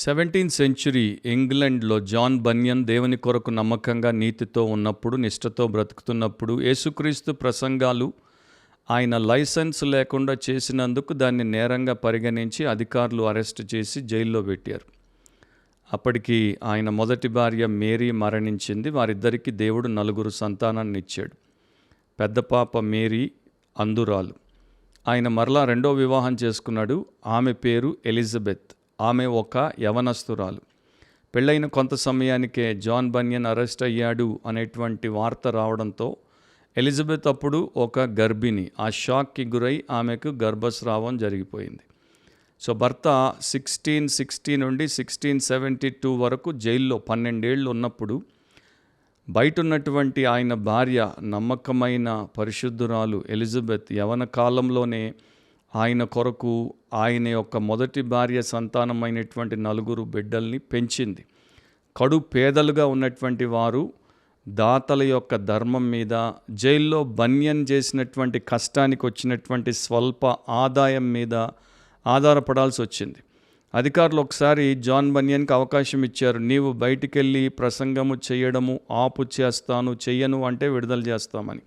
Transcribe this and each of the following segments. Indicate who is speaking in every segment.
Speaker 1: 17th century ఇంగ్లండ్లో John Bunyan దేవుని కొరకు నమ్మకంగా నీతితో ఉన్నప్పుడు, నిష్ఠతో బ్రతుకుతున్నప్పుడు యేసుక్రీస్తు ప్రసంగాలు ఆయన లైసెన్స్ లేకుండా చేసినందుకు దాన్ని నేరంగా పరిగణించి అధికారులు అరెస్ట్ చేసి జైల్లో పెట్టారు. అప్పటికి ఆయన మొదటి భార్య మేరీ మరణించింది. వారిద్దరికీ దేవుడు 4 సంతానాన్ని ఇచ్చాడు. పెద్ద పాప మేరీ అందురాలు. ఆయన మరలా 2వ వివాహం చేసుకున్నాడు. ఆమె పేరు ఎలిజబెత్. ఆమె ఒక యవనస్తురాలు. పెళ్ళైన కొంత సమయానికే జాన్ బన్యన్ అరెస్ట్ అయ్యాడు అనేటువంటి వార్త రావడంతో ఎలిజబెత్ అప్పుడు ఒక గర్భిణి. ఆ షాక్కి గురై ఆమెకు గర్భస్రావం జరిగిపోయింది. సో భర్త 1660 నుండి 1672 వరకు జైల్లో 12 ఏళ్ళు ఉన్నప్పుడు బయట ఉన్నటువంటి ఆయన భార్య నమ్మకమైన పరిశుద్ధురాలు ఎలిజబెత్ యవన కాలంలోనే ఆయన కొరకు ఆయన యొక్క మొదటి భార్య సంతానమైనటువంటి 4 బిడ్డల్ని పెంచింది. కడు పేదలుగా ఉన్నటువంటి వారు దాతల యొక్క ధర్మం మీద, జైల్లో బన్యన్ చేసినటువంటి కష్టానికి వచ్చినటువంటి స్వల్ప ఆదాయం మీద ఆధారపడాల్సి వచ్చింది. అధికారులు ఒకసారి జాన్ బన్యన్కి అవకాశం ఇచ్చారు. నీవు బయటికెళ్ళి ప్రసంగము చేయడము ఆపు చేస్తాను, చెయ్యను అంటే విడుదల చేస్తామని.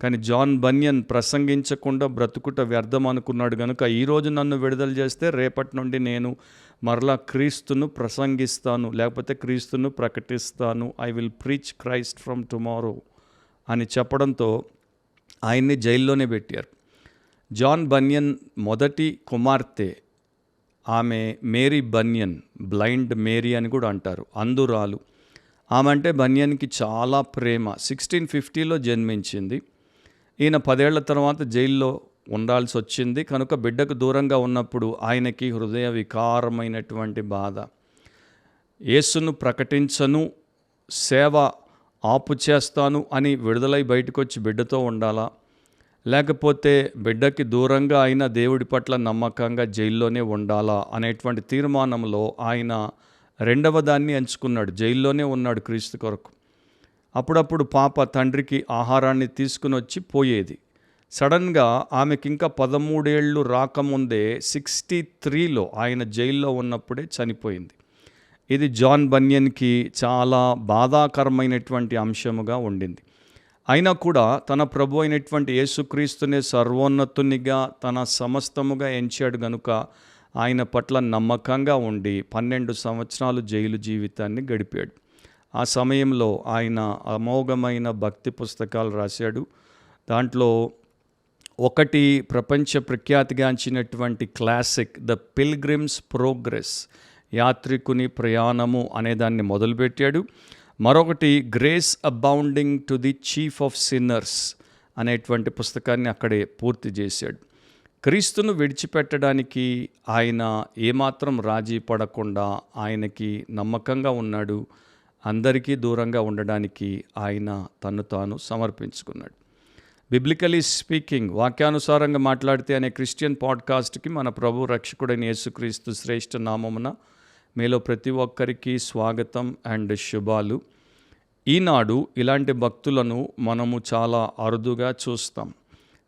Speaker 1: కానీ జాన్ బన్యన్ ప్రసంగించకుండా బ్రతుకుట వ్యర్థం అనుకున్నాడు కనుక ఈరోజు నన్ను విడుదల చేస్తే రేపటి నుండి నేను మరలా క్రీస్తును ప్రసంగిస్తాను, లేకపోతే క్రీస్తును ప్రకటిస్తాను. I will preach Christ from tomorrow అని చెప్పడంతో ఆయన్ని జైల్లోనే పెట్టారు. జాన్ బన్యన్ మొదటి కుమార్తె ఆమె మేరీ బన్యన్, బ్లైండ్ మేరీ అని కూడా అంటారు, అందురాలు. ఆమె అంటే బన్యన్కి చాలా ప్రేమ. 1650లో జన్మించింది. ఈయన 10 ఏళ్ల తర్వాత జైల్లో ఉండాల్సి వచ్చింది. కనుక బిడ్డకు దూరంగా ఉన్నప్పుడు ఆయనకి హృదయ వికారమైనటువంటి బాధ. యేసును ప్రకటించను, సేవ ఆపు చేస్తాను అని విడుదలై బయటకు వచ్చి బిడ్డతో ఉండాలా, లేకపోతే బిడ్డకి దూరంగా అయిన దేవుడి పట్ల నమ్మకంగా జైల్లోనే ఉండాలా అనేటువంటి తీర్మానంలో ఆయన 2వ దాన్ని ఎంచుకున్నాడు. జైల్లోనే ఉన్నాడు క్రీస్తు కొరకు. అప్పుడప్పుడు పాప తండ్రికి ఆహారాన్ని తీసుకుని వచ్చి పోయేది. సడన్గా ఆమెకి ఇంకా 13 ఏళ్ళు రాకముందే 63లో ఆయన జైల్లో ఉన్నప్పుడే చనిపోయింది. ఇది జాన్ బన్యన్కి చాలా బాధాకరమైనటువంటి అంశముగా ఉండింది. అయినా కూడా తన ప్రభు అయినటువంటి యేసుక్రీస్తునే సర్వోన్నతునిగా తన సమస్తముగా ఎంచాడు గనుక ఆయన పట్ల నమ్మకంగా ఉండి 12 సంవత్సరాలు జైలు జీవితాన్ని గడిపాడు. ఆ సమయంలో ఆయన అమోఘమైన భక్తి పుస్తకాలు రాశాడు. దాంట్లో ఒకటి ప్రపంచ ప్రఖ్యాతిగాంచినటువంటి క్లాసిక్ ద పిల్గ్రిమ్స్ ప్రోగ్రెస్, యాత్రికుని ప్రయాణము అనేదాన్ని మొదలుపెట్టాడు. మరొకటి grace abounding to the chief of sinners అనేటువంటి పుస్తకాన్ని అక్కడే పూర్తి చేశాడు. క్రీస్తును విడిచిపెట్టడానికి ఆయన ఏమాత్రం రాజీ పడకుండా ఆయనకి నమ్మకంగా ఉన్నాడు. అందరికీ దూరంగా ఉండడానికి ఆయన తన్ను తాను సమర్పించుకున్నాడు. బిబ్లికలీ స్పీకింగ్, వాక్యానుసారంగా మాట్లాడితే అనే క్రిస్టియన్ పాడ్కాస్ట్కి మన ప్రభు రక్షకుడైన యేసుక్రీస్తు శ్రేష్ఠ నామమున మీలో ప్రతి ఒక్కరికి స్వాగతం అండ్ శుభాలు. ఈనాడు ఇలాంటి భక్తులను మనము చాలా అరుదుగా చూస్తాం.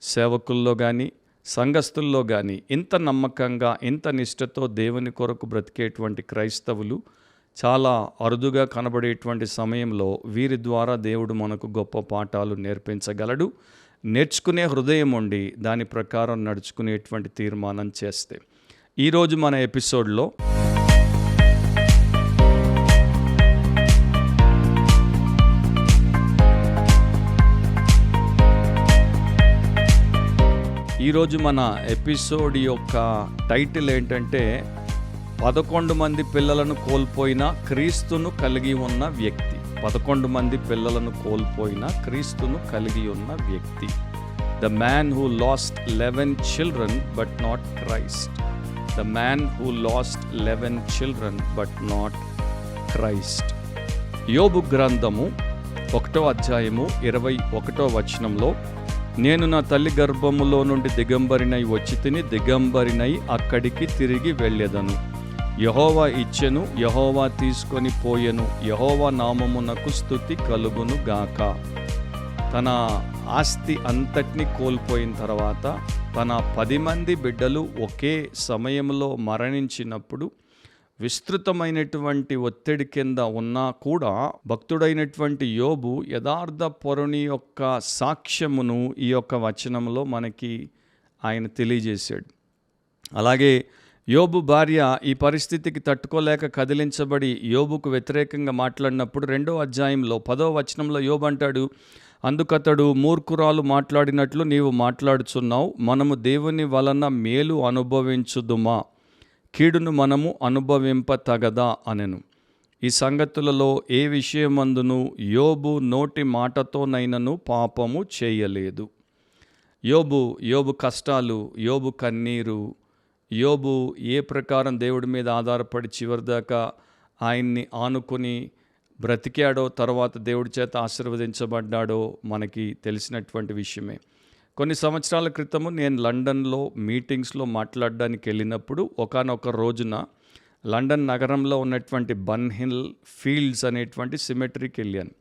Speaker 1: సేవకుల్లో కానీ సంఘస్థుల్లో కానీ ఇంత నమ్మకంగా, ఇంత నిష్ఠతో దేవుని కొరకు బ్రతికేటువంటి క్రైస్తవులు చాలా అరుదుగా కనబడేటువంటి సమయంలో వీరి ద్వారా దేవుడు మనకు గొప్ప పాఠాలు నేర్పించగలడు. నేర్చుకునే హృదయం ఉండి దాని ప్రకారం నడుచుకునేటువంటి తీర్మానం చేస్తే. ఈరోజు మన ఎపిసోడ్లో ఈరోజు మన ఎపిసోడ్ యొక్క టైటిల్ ఏంటంటే 11 మంది పిల్లలను కోల్పోయిన క్రీస్తును కలిగి ఉన్న వ్యక్తి. 11 మంది పిల్లలను కోల్పోయిన క్రీస్తును కలిగి ఉన్న వ్యక్తి. The man who last 11 children but not Christ. The man who last 11 children but not Christ. యోబు గ్రంథము 1వ అధ్యాయము 21వ వచనంలో, నేను నా తల్లి గర్భములో నుండి దిగంబరినై వచ్చి తిని, దిగంబరినై అక్కడికి తిరిగి వెళ్ళెదను. యెహోవా ఇచ్చెను, యెహోవా తీసుకొని పోయెను, యెహోవా నామమునకు స్తుతి కలుగును గాక. తన ఆస్తి అంతటిని కోల్పోయిన తర్వాత తన 10 మంది బిడ్డలు ఒకే సమయంలో మరణించినప్పుడు విస్తృతమైనటువంటి ఒత్తిడి కింద ఉన్నా కూడా భక్తుడైనటువంటి యోబు యథార్థ పరుని యొక్క సాక్ష్యమును ఈ యొక్క వచనంలో మనకి ఆయన తెలియజేశాడు. అలాగే యోబు భార్య ఈ పరిస్థితికి తట్టుకోలేక కదిలించబడి యోబుకు వ్యతిరేకంగా మాట్లాడినప్పుడు 2వ అధ్యాయంలో 10వ వచనంలో యోబు అంటాడు, అందుకతడు మూర్ఖురాలు మాట్లాడినట్లు నీవు మాట్లాడుచున్నావు, మనము దేవుని వలన మేలు అనుభవించుదుమా, కీడును మనము అనుభవింప తగదా అనెను. ఈ సంగతులలో ఏ విషయమందును యోబు నోటి మాటతోనైనను పాపము చేయలేదు. యోబు కష్టాలు, యోబు కన్నీరు, యోబు ఏ ప్రకారం దేవుడి మీద ఆధారపడి చివరిదాకా ఆయన్ని ఆనుకొని బ్రతికాడో, తర్వాత దేవుడి చేత ఆశీర్వదించబడ్డాడో మనకి తెలిసినటువంటి విషయమే. కొన్ని సంవత్సరాల క్రితము నేను లండన్లో మీటింగ్స్లో మాట్లాడడానికి వెళ్ళినప్పుడు ఒకానొక రోజున లండన్ నగరంలో ఉన్నటువంటి బన్ హిల్ ఫీల్డ్స్ అనేటువంటి సిమెట్రీకి వెళ్ళాను.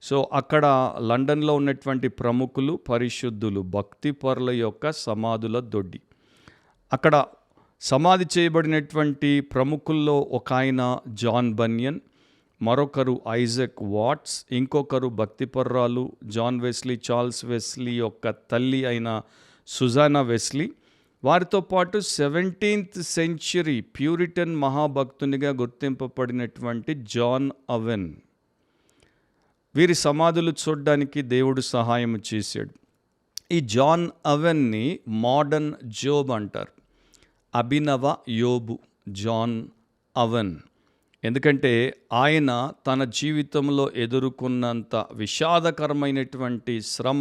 Speaker 1: సో అక్కడ లండన్లో ఉన్నటువంటి ప్రముఖులు, పరిశుద్ధులు, భక్తిపరుల యొక్క సమాధుల దొడ్డి. అక్కడ సమాధి చేయబడినటువంటి ప్రముఖుల్లో ఒక ఆయన జాన్ బన్యన్, మరొకరు ఐజక్ వాట్స్, ఇంకొకరు భక్తిపర్రాలు జాన్ వెస్లీ, చార్ల్స్ వెస్లీ యొక్క తల్లి అయిన సుజానా వెస్లీ. వారితో పాటు 17th సెంచరీ ప్యూరిటన్ మహాభక్తునిగా గుర్తింపబడినటువంటి జాన్ అవెన్. వీరి సమాధులు చూడడానికి దేవుడు సహాయం చేశాడు. ఈ జాన్ అవెన్ని మోడర్న్ జోబ్ అంటారు. అభినవ యోబు జాన్ అవెన్. ఎందుకంటే ఆయన తన జీవితంలో ఎదుర్కొన్నంత విషాదకరమైనటువంటి శ్రమ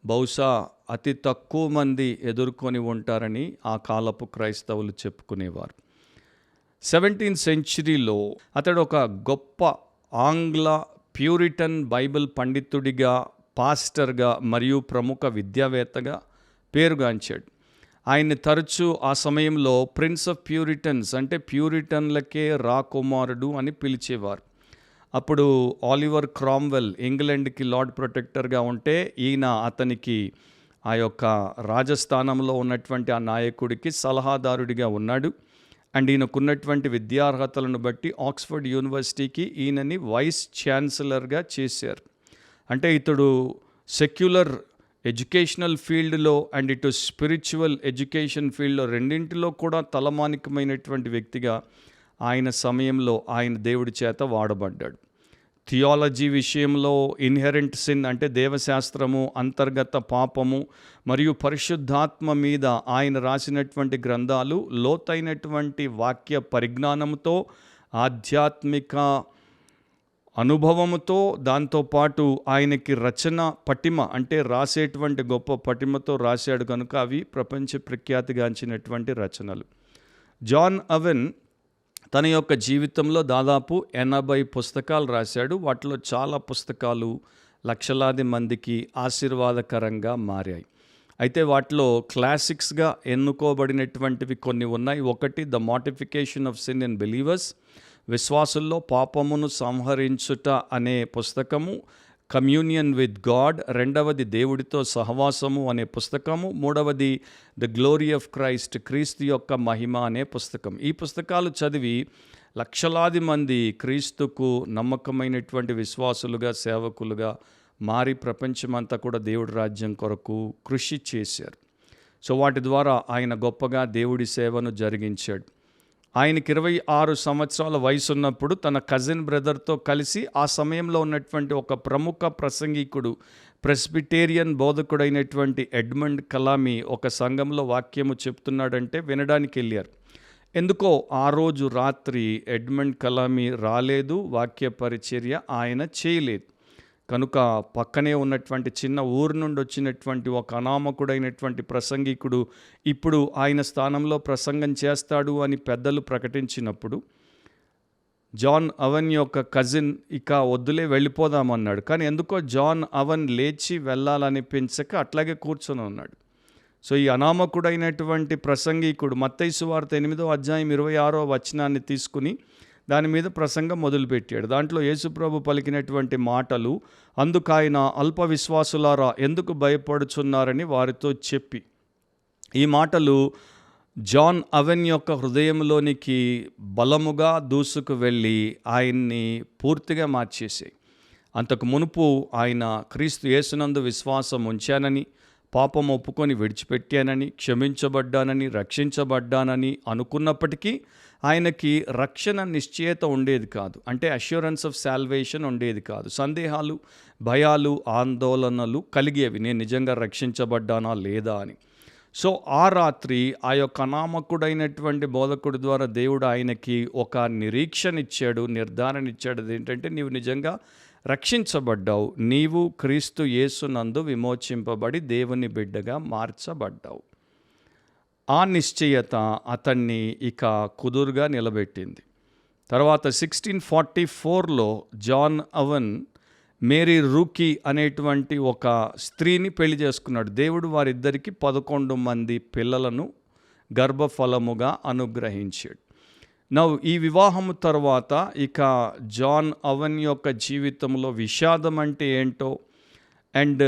Speaker 1: బహుశా అతి తక్కువ మంది ఎదుర్కొని ఉంటారని ఆ కాలపు క్రైస్తవులు చెప్పుకునేవారు. 17th సెంచరీలో అతడు ఒక గొప్ప ఆంగ్ల ప్యూరిటన్ బైబిల్ పండితుడిగా, పాస్టర్గా మరియు ప్రముఖ విద్యావేత్తగా పేరుగాంచాడు. ఆయన్ని తరచూ ఆ సమయంలో ప్రిన్స్ ఆఫ్ ప్యూరిటన్స్, అంటే ప్యూరిటన్లకే రాకుమారుడు అని పిలిచేవారు. అప్పుడు ఆలివర్ క్రామ్వెల్ ఇంగ్లాండ్కి లార్డ్ ప్రొటెక్టర్గా ఉంటే ఈయన అతనికి ఆ యొక్క రాజస్థానంలో ఉన్నటువంటి ఆ నాయకుడికి సలహాదారుడిగా ఉన్నాడు. అండ్ ఈయనకున్నటువంటి విద్యార్హతలను బట్టి ఆక్స్ఫర్డ్ యూనివర్సిటీకి ఈయనని వైస్ ఛాన్సలర్గా చేశారు. అంటే ఇతడు సెక్యులర్ ఎడ్యుకేషనల్ ఫీల్డ్లో అండ్ ఇటు స్పిరిచువల్ ఎడ్యుకేషన్ ఫీల్డ్లో రెండింటిలో కూడా తలమానికమైనటువంటి వ్యక్తిగా ఆయన సమయంలో ఆయన దేవుడి చేత వాడబడ్డాడు. థియాలజీ విషయంలో ఇన్హెరెంట్ సిన్ అంటే దేవశాస్త్రము, అంతర్గత పాపము మరియు పరిశుద్ధాత్మ మీద ఆయన రాసినటువంటి గ్రంథాలు లోతైనటువంటి వాక్య పరిజ్ఞానంతో, ఆధ్యాత్మిక అనుభవముతో, దాంతోపాటు ఆయనకి రచన పటిమ అంటే రాసేటువంటి గొప్ప పటిమతో రాశాడు కనుక అవి ప్రపంచ ప్రఖ్యాతిగాంచినటువంటి రచనలు. జాన్ అవెన్ తన యొక్క జీవితంలో దాదాపు 80 పుస్తకాలు రాశాడు. వాటిలో చాలా పుస్తకాలు లక్షలాది మందికి ఆశీర్వాదకరంగా మారాయి. అయితే వాటిలో క్లాసిక్స్గా ఎన్నుకోబడినటువంటివి కొన్ని ఉన్నాయి. ఒకటి the mortification of sin in believers, విశ్వాసుల్లో పాపమును సంహరించుట అనే పుస్తకము, కమ్యూనియన్ విత్ గాడ్, రెండవది దేవుడితో సహవాసము అనే పుస్తకము, మూడవది ద గ్లోరీ ఆఫ్ క్రైస్ట్, క్రీస్తు యొక్క మహిమ అనే పుస్తకం. ఈ పుస్తకాలు చదివి లక్షలాది మంది క్రీస్తుకు నమ్మకమైనటువంటి విశ్వాసులుగా, సేవకులుగా మారి ప్రపంచమంతా కూడా దేవుడి రాజ్యం కొరకు కృషి చేశారు. సో వాటి ద్వారా ఆయన గొప్పగా దేవుడి సేవను జరిగించాడు. ఆయనకి 26 సంవత్సరాల వయసు ఉన్నప్పుడు తన కజిన్ బ్రదర్తో కలిసి ఆ సమయంలో ఉన్నటువంటి ఒక ప్రముఖ ప్రసంగికుడు, ప్రెస్బిటేరియన్ బోధకుడైనటువంటి ఎడ్మండ్ కలామీ ఒక సంఘంలో వాక్యము చెప్తున్నాడంటే వినడానికి వెళ్ళారు. ఎందుకో ఆ రోజు రాత్రి ఎడ్మండ్ కలామీ రాలేదు, వాక్య పరిచర్య ఆయన చేయలేదు. కనుక పక్కనే ఉన్నటువంటి చిన్న ఊరు నుండి వచ్చినటువంటి ఒక అనామకుడైనటువంటి ప్రసంగికుడు ఇప్పుడు ఆయన స్థానంలో ప్రసంగం చేస్తాడు అని పెద్దలు ప్రకటించినప్పుడు జాన్ అవెన్ యొక్క కజిన్ ఇక వద్దులే వెళ్ళిపోదామన్నాడు. కానీ ఎందుకో జాన్ అవెన్ లేచి వెళ్ళాలనిపించక అట్లాగే కూర్చొని ఉన్నాడు. సో ఈ అనామకుడైనటువంటి ప్రసంగికుడు మత్తయి సువార్త 8వ అధ్యాయం 26వ వచనాన్ని తీసుకుని దాని మీద ప్రసంగం మొదలుపెట్టాడు. దాంట్లో యేసుప్రభు పలికినటువంటి మాటలు, అందుకు ఆయన అల్ప విశ్వాసులారా ఎందుకు భయపడుచున్నారని వారితో చెప్పి, ఈ మాటలు జాన్ అవెన్ యొక్క హృదయంలోనికి బలముగా దూసుకు వెళ్ళి ఆయన్ని పూర్తిగా మార్చేసాయి. అంతకు మునుపు ఆయన క్రీస్తు యేసునందు విశ్వాసం ఉంచానని, పాపం ఒప్పుకొని విడిచిపెట్టానని, క్షమించబడ్డానని, రక్షించబడ్డానని అనుకున్నప్పటికీ ఆయనకి రక్షణ నిశ్చయత ఉండేది కాదు. అంటే అష్యూరెన్స్ ఆఫ్ సాల్వేషన్ ఉండేది కాదు. సందేహాలు, భయాలు, ఆందోళనలు కలిగేవి, నేను నిజంగా రక్షించబడ్డానా లేదా అని. సో ఆ రాత్రి ఆ యొక్క అనామకుడైనటువంటి బోధకుడి ద్వారా దేవుడు ఆయనకి ఒక నిరీక్షణ ఇచ్చాడు, నిర్ధారణ ఇచ్చాడు. అదేంటంటే, నీవు నిజంగా రక్షించబడ్డావు, నీవు క్రీస్తు యేసునందు విమోచింపబడి దేవుని బిడ్డగా మార్చబడ్డావు. ఆ నిశ్చయత అతన్ని ఇక కుదురుగా నిలబెట్టింది. తర్వాత 1644లో జాన్ అవెన్ మేరీ రూకీ అనేటువంటి ఒక స్త్రీని పెళ్లి చేసుకున్నాడు. దేవుడు వారిద్దరికి 11 మంది పిల్లలను గర్భఫలముగా అనుగ్రహించాడు. ఈ వివాహము తర్వాత ఇక జాన్ అవెన్ యొక్క జీవితంలో విషాదం అంటే ఏంటో అండ్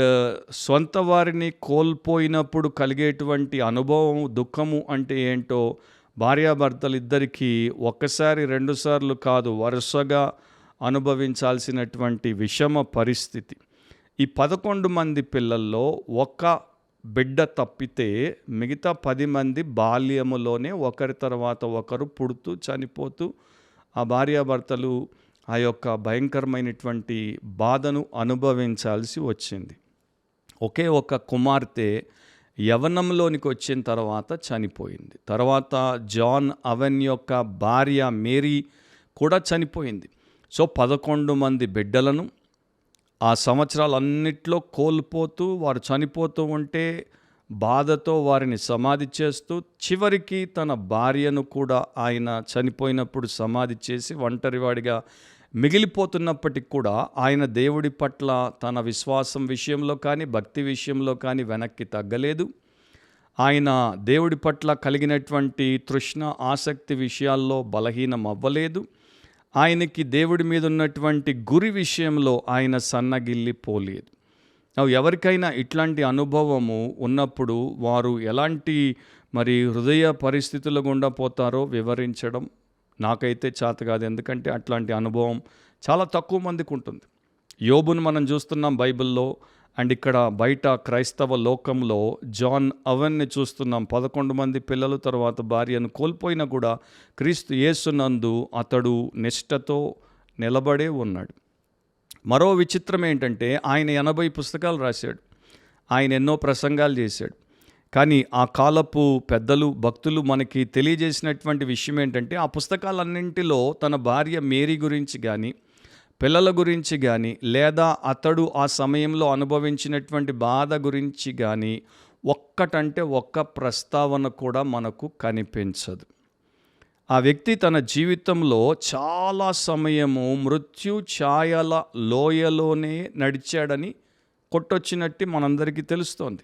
Speaker 1: సొంత వారిని కోల్పోయినప్పుడు కలిగేటువంటి అనుభవం, దుఃఖము అంటే ఏంటో భార్యాభర్తలు ఇద్దరికీ ఒక్కసారి రెండుసార్లు కాదు, వరుసగా అనుభవించాల్సినటువంటి విషమ పరిస్థితి. ఈ 11 మంది పిల్లల్లో ఒక్క బిడ్డ తప్పితే మిగతా 10 మంది బాల్యములోనే ఒకరి తర్వాత ఒకరు పుడుతూ చనిపోతూ ఆ భార్యాభర్తలు ఆ యొక్క భయంకరమైనటువంటి బాధను అనుభవించాల్సి వచ్చింది. ఒకే ఒక కుమార్తె యవ్వనంలోనికి వచ్చిన తర్వాత చనిపోయింది. తర్వాత జాన్ అవెన్ యొక్క భార్య మేరీ కూడా చనిపోయింది. సో 11 మంది బిడ్డలను ఆ సంవత్సరాలన్నిట్లో కోల్పోతూ, వారు చనిపోతూ ఉంటే బాధతో వారిని సమాధి చేస్తూ, చివరికి తన భార్యను కూడా ఆయన చనిపోయినప్పుడు సమాధి చేసి ఒంటరివాడిగా మిగిలిపోతున్నప్పటికి కూడా ఆయన దేవుడి పట్ల తన విశ్వాసం విషయంలో కానీ, భక్తి విషయంలో కానీ వెనక్కి తగ్గలేదు. ఆయన దేవుడి పట్ల కలిగినటువంటి తృష్ణ, ఆసక్తి విషయాల్లో బలహీనం అవ్వలేదు. ఆయనకి దేవుడి మీద ఉన్నటువంటి గురి విషయంలో ఆయన సన్నగిల్లిపోలేదు. ఎవరికైనా ఇట్లాంటి అనుభవము ఉన్నప్పుడు వారు ఎలాంటి హృదయ పరిస్థితుల గుండా పోతారో వివరించడం నాకైతే చేత కాదు. ఎందుకంటే అట్లాంటి అనుభవం చాలా తక్కువ మందికి ఉంటుంది. యోబును మనం చూస్తున్నాం బైబిల్లో, అండ్ ఇక్కడ బయట క్రైస్తవ లోకంలో జాన్ అవెన్ని చూస్తున్నాం. 11 మంది పిల్లలు తర్వాత భార్యను కోల్పోయినా కూడా క్రీస్తు యేసునందు అతడు నిష్ఠతో నిలబడే ఉన్నాడు. మరో విచిత్రం ఏంటంటే, ఆయన 80 పుస్తకాలు రాశాడు, ఆయన ఎన్నో ప్రసంగాలు చేశాడు. కానీ ఆ కాలపు పెద్దలు, భక్తులు మనకి తెలియజేసినటువంటి విషయం ఏంటంటే, ఆ పుస్తకాలన్నింటిలో తన భార్య మేరీ గురించి కానీ, పిల్లల గురించి కానీ, లేదా అతడు ఆ సమయంలో అనుభవించినటువంటి బాధ గురించి కానీ ఒక్కటంటే ఒక్క ప్రస్తావన కూడా మనకు కనిపించదు. ఆ వ్యక్తి తన జీవితంలో చాలా సమయము మృత్యు ఛాయల లోయలోనే నడిచాడని కొట్టొచ్చినట్టు మనందరికీ తెలుస్తోంది.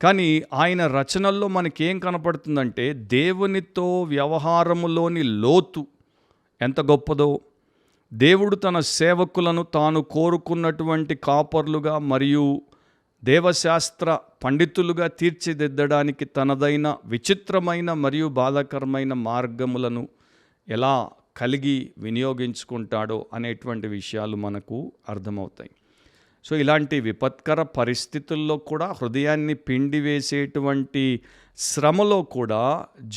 Speaker 1: కానీ ఆయన రచనల్లో మనకేం కనపడుతుందంటే, దేవునితో వ్యవహారములోని లోతు ఎంత గొప్పదో, దేవుడు తన సేవకులను తాను కోరుకున్నటువంటి కాపర్లుగా మరియు దేవశాస్త్ర పండితులుగా తీర్చిదిద్దడానికి తనదైన విచిత్రమైన మరియు బాధాకరమైన మార్గములను ఎలా కలిగి వినియోగించుకుంటాడో అనేటువంటి విషయాలు మనకు అర్థమవుతాయి. సో ఇలాంటి విపత్కర పరిస్థితుల్లో కూడా, హృదయాన్ని పిండివేసేటువంటి శ్రమలో కూడా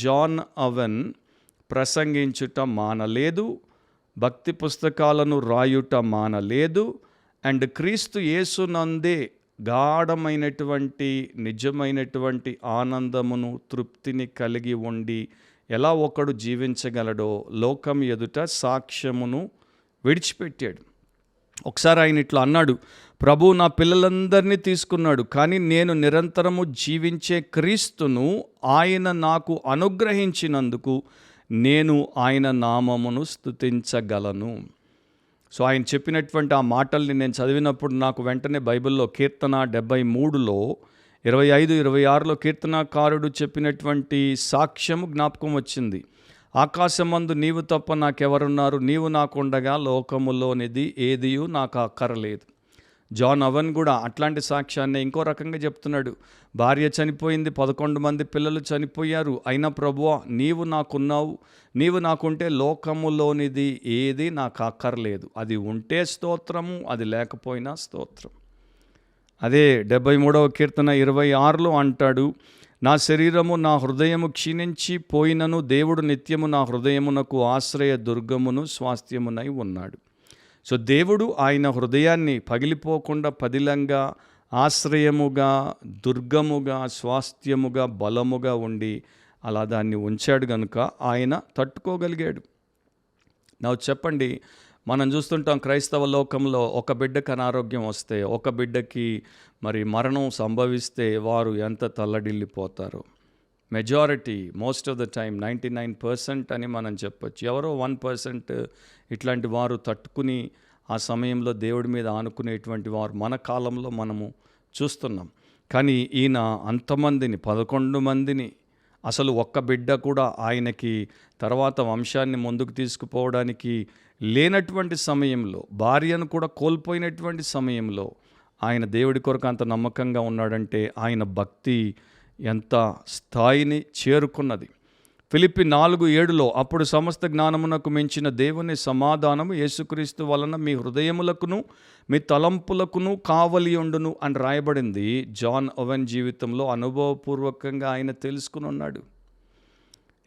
Speaker 1: జాన్ అవెన్ ప్రసంగించుట మానలేదు, భక్తి పుస్తకాలను రాయుట మానలేదు, అండ్ క్రీస్తు యేసునందే గాఢమైనటువంటి నిజమైనటువంటి ఆనందమును, తృప్తిని కలిగి ఉండి ఎలా ఒకడు జీవించగలడో లోకం ఎదుట సాక్ష్యమును విడిచిపెట్టాడు. ఒకసారి ఆయన ఇట్లా అన్నాడు, ప్రభు నా పిల్లలందరినీ తీసుకున్నాడు, కానీ నేను నిరంతరము జీవించే క్రీస్తును ఆయన నాకు అనుగ్రహించినందుకు నేను ఆయన నామమును స్తుతించగలను. సో ఆయన చెప్పినటువంటి ఆ మాటల్ని నేను చదివినప్పుడు నాకు వెంటనే బైబిల్లో కీర్తన 73లో 25-26లో కీర్తనాకారుడు చెప్పినటువంటి సాక్ష్యము జ్ఞాపకం వచ్చింది. ఆకాశమందు నీవు తప్ప నాకెవరున్నారు, నీవు నాకుండగా లోకములోనిది ఏదియు నాకు అక్కరలేదు. జాన్ అవన్ కూడా అట్లాంటి సాక్ష్యాన్ని ఇంకో రకంగా చెప్తున్నాడు. భార్య చనిపోయింది, 11 మంది పిల్లలు చనిపోయారు, అయినా ప్రభువా నీవు నాకున్నావు, నీవు నాకుంటే లోకములోనిది ఏది నాకు అక్కర్లేదు, అది ఉంటే స్తోత్రము, అది లేకపోయినా స్తోత్రం. అదే 73వ కీర్తన 26లో అంటాడు, నా శరీరము నా హృదయము క్షీణించి పోయినను దేవుడు నిత్యము నా హృదయమునకు ఆశ్రయ దుర్గమును స్వాస్థ్యమునై ఉన్నాడు. సో దేవుడు ఆయన హృదయాన్ని పగిలిపోకుండా పదిలంగా, ఆశ్రయముగా, దుర్గముగా, స్వాస్థ్యముగా, బలముగా ఉండి అలా దాన్ని ఉంచాడు కనుక ఆయన తట్టుకోగలిగాడు. నాకు చెప్పండి, మనం చూస్తుంటాం క్రైస్తవ లోకంలో ఒక బిడ్డకు అనారోగ్యం వస్తే, ఒక బిడ్డకి మరి మరణం సంభవిస్తే వారు ఎంత తల్లడిల్లిపోతారో. Majority most of the time 99% అని మనం చెప్పొచ్చు. ఎవరో 1% ఇట్లాంటి వారు తట్టుకుని ఆ సమయంలో దేవుడి మీద ఆనుకునేటువంటి వారు మన కాలంలో మనము చూస్తున్నాం. కానీ ఈయన అంతమందిని 11 మందిని, అసలు ఒక్క బిడ్డ కూడా ఆయనకి తర్వాత వంశాన్ని ముందుకు తీసుకుపోవడానికి లేనటువంటి సమయంలో, భార్యను కూడా కోల్పోయినటువంటి సమయంలో ఆయన దేవుడి కొరకు అంత నమ్మకంగా ఉన్నాడంటే ఆయన భక్తి ఎంత స్థాయిని చేరుకున్నది. ఫిలిప్పి 4:7లో అప్పుడు సమస్త జ్ఞానమునకు మించిన దేవుని సమాధానము యేసుక్రీస్తు వలన మీ హృదయములకును మీ తలంపులకును కావలి ఉండును అని రాయబడింది. జాన్ ఓవెన్ జీవితంలో అనుభవపూర్వకంగా ఆయన తెలుసుకుని ఉన్నాడు.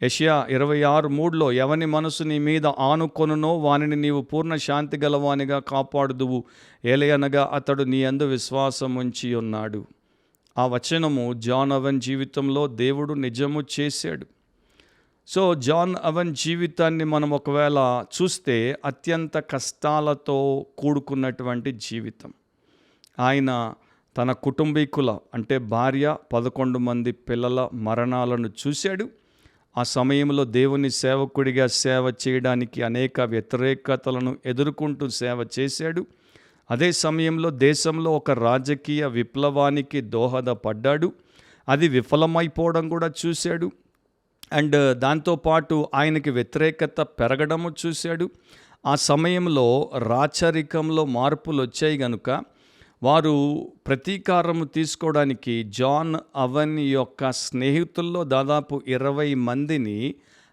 Speaker 1: యెషయా 26:3లో ఎవని మనసు నీ మీద ఆనుకొనునో వానిని నీవు పూర్ణ శాంతి గలవానిగా కాపాడుదువు, ఏలయనగా అతడు నీ యందు విశ్వాసం ఉంచి ఉన్నాడు. ఆ వచనము జాన్ ఓవెన్ జీవితంలో దేవుడు నిజము చేశాడు. సో జాన్ ఓవెన్ జీవితాన్ని మనం ఒకవేళ చూస్తే అత్యంత కష్టాలతో కూడుకున్నటువంటి జీవితం. ఆయన తన కుటుంబీకుల అంటే భార్య, 11 మంది పిల్లల మరణాలను చూశాడు. ఆ సమయంలో దేవుని సేవకుడిగా సేవ చేయడానికి అనేక వ్యతిరేకతలను ఎదుర్కొంటూ సేవ చేశాడు. అదే సమయంలో దేశంలో ఒక రాజకీయ విప్లవానికి దోహదపడ్డాడు. అది విఫలమైపోవడం కూడా చూశాడు. అండ్ దాంతోపాటు ఆయనకి వ్యతిరేకత పెరగడము చూశాడు. ఆ సమయంలో రాచరికంలో మార్పులు వచ్చాయి కనుక వారు ప్రతీకారము తీసుకోవడానికి జాన్ ఓవెన్ యొక్క స్నేహితుల్లో దాదాపు 20 మందిని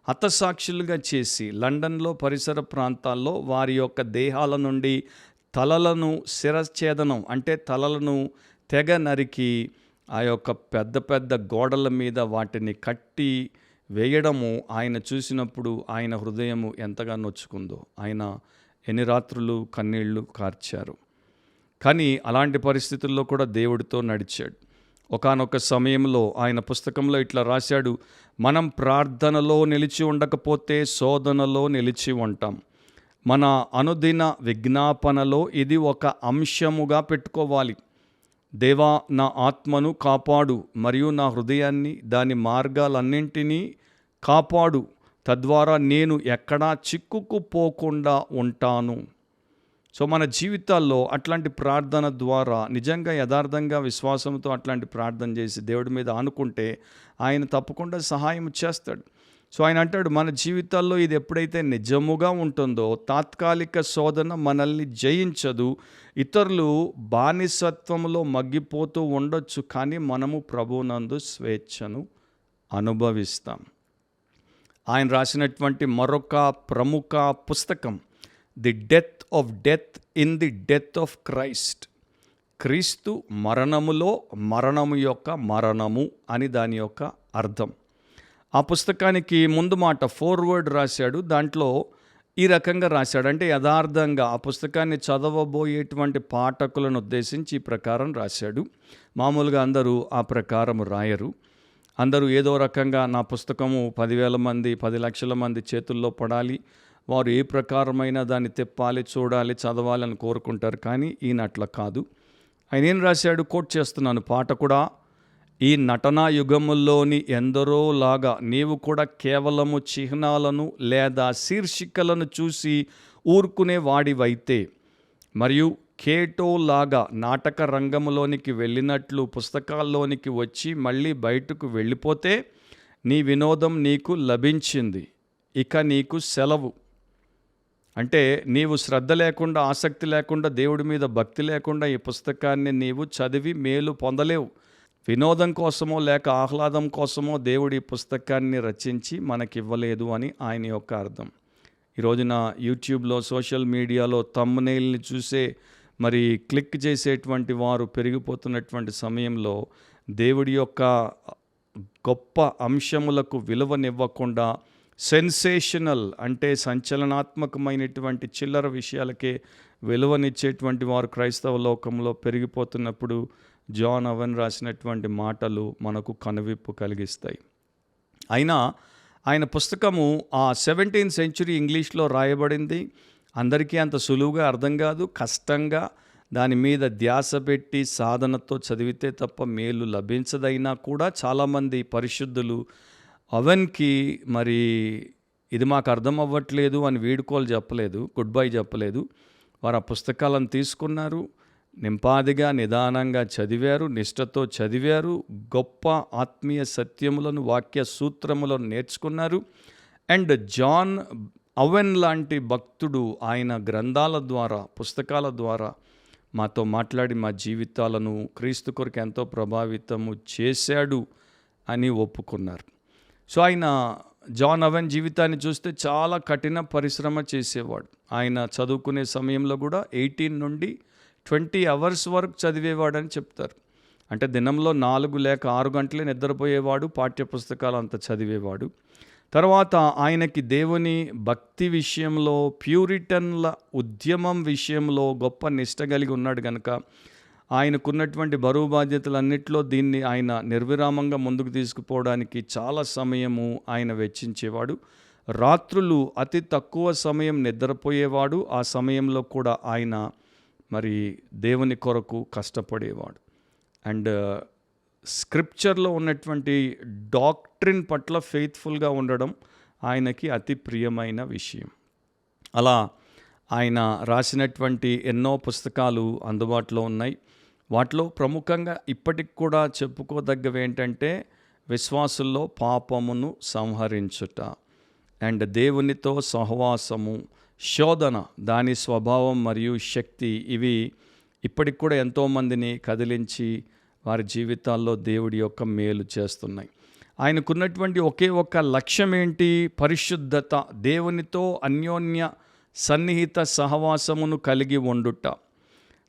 Speaker 1: హతసాక్షులుగా చేసి లండన్లో పరిసర ప్రాంతాల్లో వారి యొక్క దేహాల నుండి తలలను శిరఛేదనం అంటే తలలను తెగ నరికి ఆ యొక్క పెద్ద పెద్ద గోడల మీద వాటిని కట్టి వేయడము ఆయన చూసినప్పుడు ఆయన హృదయము ఎంతగా నొచ్చుకుందో. ఆయన ఎన్ని రాత్రులు కన్నీళ్లు కార్చారు. కానీ అలాంటి పరిస్థితుల్లో కూడా దేవుడితో నడిచాడు. ఒకానొక సమయంలో ఆయన పుస్తకంలో ఇట్లా రాశాడు, మనం ప్రార్థనలో నిలిచి ఉండకపోతే శోధనలో నిలిచి ఉంటాం. మన అనుదిన విజ్ఞాపనలో ఇది ఒక అంశముగా పెట్టుకోవాలి. దేవా నా ఆత్మను కాపాడు మరియు నా హృదయాన్ని దాని మార్గాలన్నింటినీ కాపాడు, తద్వారా నేను ఎక్కడా చిక్కుకుపోకుండా ఉంటాను. సో మన జీవితాల్లో అట్లాంటి ప్రార్థన ద్వారా నిజంగా యథార్థంగా విశ్వాసంతో అట్లాంటి ప్రార్థన చేసి దేవుడి మీద ఆనుకుంటే ఆయన తప్పకుండా సహాయం చేస్తాడు. సో ఆయన అంటాడు, మన జీవితాల్లో ఇది ఎప్పుడైతే నిజముగా ఉంటుందో తాత్కాలిక శోధన మనల్ని జయించదు. ఇతరులు బానిసత్వంలో మగ్గిపోతూ ఉండొచ్చు, కానీ మనము ప్రభువునందు స్వేచ్ఛను అనుభవిస్తాం. ఆయన రాసినటువంటి మరొక ప్రముఖ పుస్తకం the death of death in the death of Christ, క్రీస్తు మరణములో మరణము యొక్క మరణము అని దాని యొక్క అర్థం. ఆ పుస్తకానికి ముందు మాట ఫోర్వర్డ్ రాశాడు. దాంట్లో ఈ రకంగా రాశాడు, అంటే యథార్థంగా ఆ పుస్తకాన్ని చదవబోయేటువంటి పాఠకులను ఉద్దేశించి ఈ ప్రకారం రాశాడు. మామూలుగా అందరూ ఆ ప్రకారం రాయరు. అందరూ ఏదో రకంగా నా పుస్తకము 10,000 మంది 10 లక్షల మంది చేతుల్లో పడాలి, వారు ఏ ప్రకారమైన దాన్ని తిప్పాలి, చూడాలి, చదవాలని కోరుకుంటారు. కానీ ఈయన అట్లా కాదు. ఆయన ఏం రాశాడు, కోట్ చేస్తున్నాను, పాఠకుడా, ఈ నటనా యుగముల్లోని ఎందరో లాగా నీవు కూడా కేవలము చిహ్నాలను లేదా శీర్షికలను చూసి ఊరుకునే వాడివైతే, మరియు కేటో లాగా నాటక రంగంలోనికి వెళ్ళినట్లు పుస్తకాల్లోనికి వచ్చి మళ్ళీ బయటకు వెళ్ళిపోతే నీ వినోదం నీకు లభించింది, ఇక నీకు సెలవు. అంటే నీవు శ్రద్ధ లేకుండా, ఆసక్తి లేకుండా, దేవుడి మీద భక్తి లేకుండా ఈ పుస్తకాన్ని నీవు చదివి మేలు పొందలేవు. వినోదం కోసమో లేక ఆహ్లాదం కోసమో దేవుడి పుస్తకాన్ని రచించి మనకివ్వలేదు అని ఆయన యొక్క అర్థం. ఈ రోజున యూట్యూబ్లో, సోషల్ మీడియాలో థంబ్నెయిల్ని చూసే మరి క్లిక్ చేసేటువంటి వారు పెరిగిపోతున్నటువంటి సమయంలో దేవుడి యొక్క గొప్ప అంశములకు విలువనివ్వకుండా సెన్సేషనల్ అంటే సంచలనాత్మకమైనటువంటి చిల్లర విషయాలకే విలువనిచ్చేటువంటి వారు క్రైస్తవ లోకంలో పెరిగిపోతున్నప్పుడు జాన్ అవెన్ రాసినటువంటి మాటలు మనకు కనువిప్పు కలిగిస్తాయి. అయినా ఆయన పుస్తకము ఆ 17th century ఇంగ్లీష్లో రాయబడింది. అందరికీ అంత సులువుగా అర్థం కాదు, కష్టంగా దాని మీద ధ్యాస పెట్టి సాధనతో చదివితే తప్ప మేలు లభించదైనా కూడా చాలామంది పరిశుద్ధులు అవెన్కి మరి ఇది మాకు అర్థం అవ్వట్లేదు అని వీడుకోలు చెప్పలేదు, గుడ్ బై చెప్పలేదు. వారు ఆ పుస్తకాలను తీసుకున్నారు, నింపాదిగా నిదానంగా చదివారు, నిష్ఠతో చదివారు, గొప్ప ఆత్మీయ సత్యములను, వాక్య సూత్రములను నేర్చుకున్నారు. అండ్ జాన్ అవెన్ లాంటి భక్తుడు ఆయన గ్రంథాల ద్వారా, పుస్తకాల ద్వారా మాతో మాట్లాడి మా జీవితాలను క్రీస్తు కొరకు ఎంతో ప్రభావితము చేశాడు అని ఒప్పుకున్నారు. సో ఆయన జాన్ అవెన్ జీవితాన్ని చూస్తే చాలా కఠిన పరిశ్రమ చేసేవాడు. ఆయన చదువుకునే సమయంలో కూడా 18 నుండి 20 hours వరకు చదివేవాడని చెప్తారు. అంటే దినంలో 4 లేక 6 గంటలే నిద్రపోయేవాడు, పాఠ్యపుస్తకాలు అంతా చదివేవాడు. తర్వాత ఆయనకి దేవుని భక్తి విషయంలో, ప్యూరిటన్ల ఉద్యమం విషయంలో గొప్ప నిష్ట కలిగి ఉన్నాడు కనుక ఆయనకున్నటువంటి బరువు బాధ్యతలన్నింటిలో దీన్ని ఆయన నిర్విరామంగా ముందుకు తీసుకుపోవడానికి చాలా సమయము ఆయన వెచ్చించేవాడు. రాత్రులు అతి తక్కువ సమయం నిద్రపోయేవాడు. ఆ సమయంలో కూడా ఆయన మరి దేవుని కొరకు కష్టపడేవాడు. అండ్ స్క్రిప్చర్లో ఉన్నటువంటి డాక్ట్రిన్ పట్ల ఫెయిత్ఫుల్గా ఉండడం ఆయనకి అతి ప్రియమైన విషయం. అలా ఆయన రాసినటువంటి ఎన్నో పుస్తకాలు అందుబాటులో ఉన్నాయి. వాటిలో ప్రముఖంగా ఇప్పటికి కూడా చెప్పుకోదగ్గవి ఏంటంటే విశ్వాసుల్లో పాపమును సంహరించుట, అండ్ దేవునితో సహవాసము, శోధన, దాని స్వభావం మరియు శక్తి, ఇవి ఇప్పటికి కూడా ఎంతోమందిని కదిలించి వారి జీవితాల్లో దేవుడి యొక్క మేలు చేస్తున్నాయి. ఆయనకున్నటువంటి ఒకే ఒక్క లక్ష్యం ఏంటి? పరిశుద్ధత, దేవునితో అన్యోన్య సన్నిహిత సహవాసమును కలిగి ఉండుట,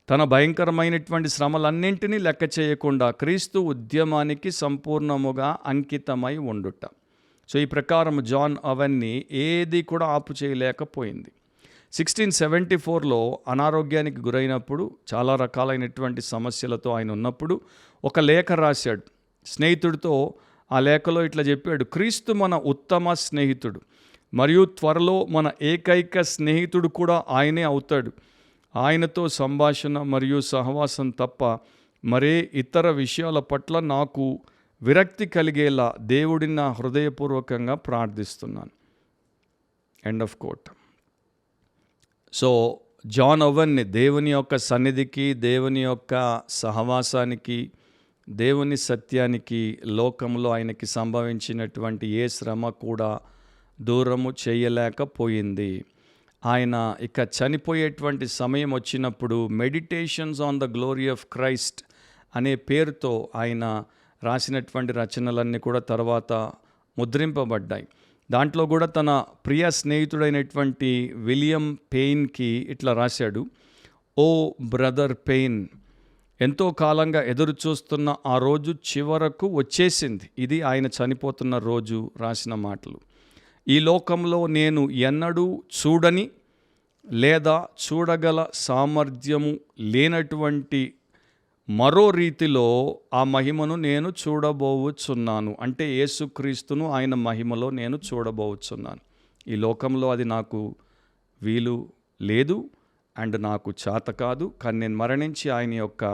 Speaker 1: తన భయంకరమైనటువంటి శ్రమలన్నింటినీ లెక్క చేయకుండా క్రీస్తు ఉద్యమానికి సంపూర్ణముగా అంకితమై ఉండుట. సో ఈ ప్రకారం జాన్ అవెన్ని ఏది కూడా ఆపు చేయలేకపోయింది. 1674లో అనారోగ్యానికి గురైనప్పుడు, చాలా రకాలైనటువంటి సమస్యలతో ఆయన ఉన్నప్పుడు ఒక లేఖ రాశాడు స్నేహితుడితో. ఆ లేఖలో ఇట్లా చెప్పాడు: క్రీస్తు మన ఉత్తమ స్నేహితుడు మరియు త్వరలో మన ఏకైక స్నేహితుడు కూడా ఆయనే అవుతాడు. ఆయనతో సంభాషణ మరియు సహవాసం తప్ప మరే ఇతర విషయాల పట్ల నాకు విరక్తి కలిగేలా దేవుడిని నా హృదయపూర్వకంగా ప్రార్థిస్తున్నాను. End of quote. So John అవెన్ని దేవుని యొక్క సన్నిధికి, దేవుని యొక్క సహవాసానికి, దేవుని సత్యానికి లోకంలో ఆయనకి సంభవించినటువంటి ఏ శ్రమ కూడా దూరము చేయలేకపోయింది. ఆయన ఇక చనిపోయేటువంటి సమయం వచ్చినప్పుడు meditations on the glory of Christ అనే పేరుతో ఆయన రాసినటువంటి రచనలన్నీ కూడా తర్వాత ముద్రింపబడ్డాయి. దాంట్లో కూడా తన ప్రియ స్నేహితుడైనటువంటి విలియం పెయిన్కి ఇట్లా రాశాడు: ఓ బ్రదర్ పెయిన్, ఎంతో కాలంగా ఎదురు చూస్తున్న ఆ రోజు చివరకు వచ్చేసింది. ఇది ఆయన చనిపోతున్న రోజు రాసిన మాటలు. ఈ లోకంలో నేను ఎన్నడూ చూడని లేదా చూడగల సామర్థ్యము లేనటువంటి మరో రీతిలో ఆ మహిమను నేను చూడబోచున్నాను. అంటే యేసుక్రీస్తును ఆయన మహిమలో నేను చూడబోచున్నాను. ఈ లోకంలో అది నాకు వీలు లేదు అండ్ నాకు చేత కాదు. కానీ నేను మరణించి ఆయన యొక్క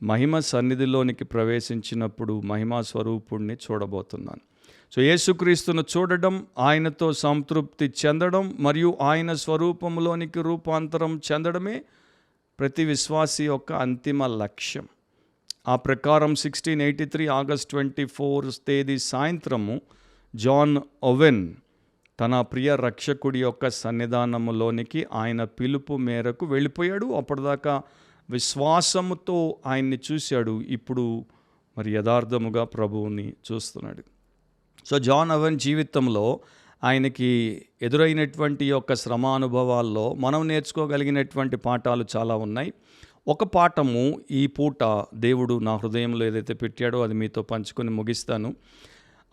Speaker 1: మహిమ సన్నిధిలోనికి ప్రవేశించినప్పుడు మహిమా స్వరూపుణ్ణి చూడబోతున్నాను. సో యేసుక్రీస్తును చూడడం, ఆయనతో సంతృప్తి చెందడం మరియు ఆయన స్వరూపంలోనికి రూపాంతరం చెందడమే ప్రతి విశ్వాసి యొక్క అంతిమ లక్ష్యం. ఆ ప్రకారం 1683 ఆగస్ట్ 24 తేదీ సాయంత్రము జాన్ అవెన్ తన ప్రియ రక్షకుడి యొక్క సన్నిధానములోనికి ఆయన పిలుపు మేరకు వెళ్ళిపోయాడు. అప్పటిదాకా విశ్వాసముతో ఆయన్ని చూశాడు. ఇప్పుడు మరి యథార్థముగా ప్రభువుని చూస్తున్నాడు. సో జాన్ అవెన్ జీవితంలో ఆయనకి ఎదురైనటువంటి యొక్క శ్రమానుభవాల్లో మనం నేర్చుకోగలిగినటువంటి పాఠాలు చాలా ఉన్నాయి. ఒక పాఠము ఈ పూట దేవుడు నా హృదయంలో ఏదైతే పెట్టాడో అది మీతో పంచుకొని ముగిస్తాను.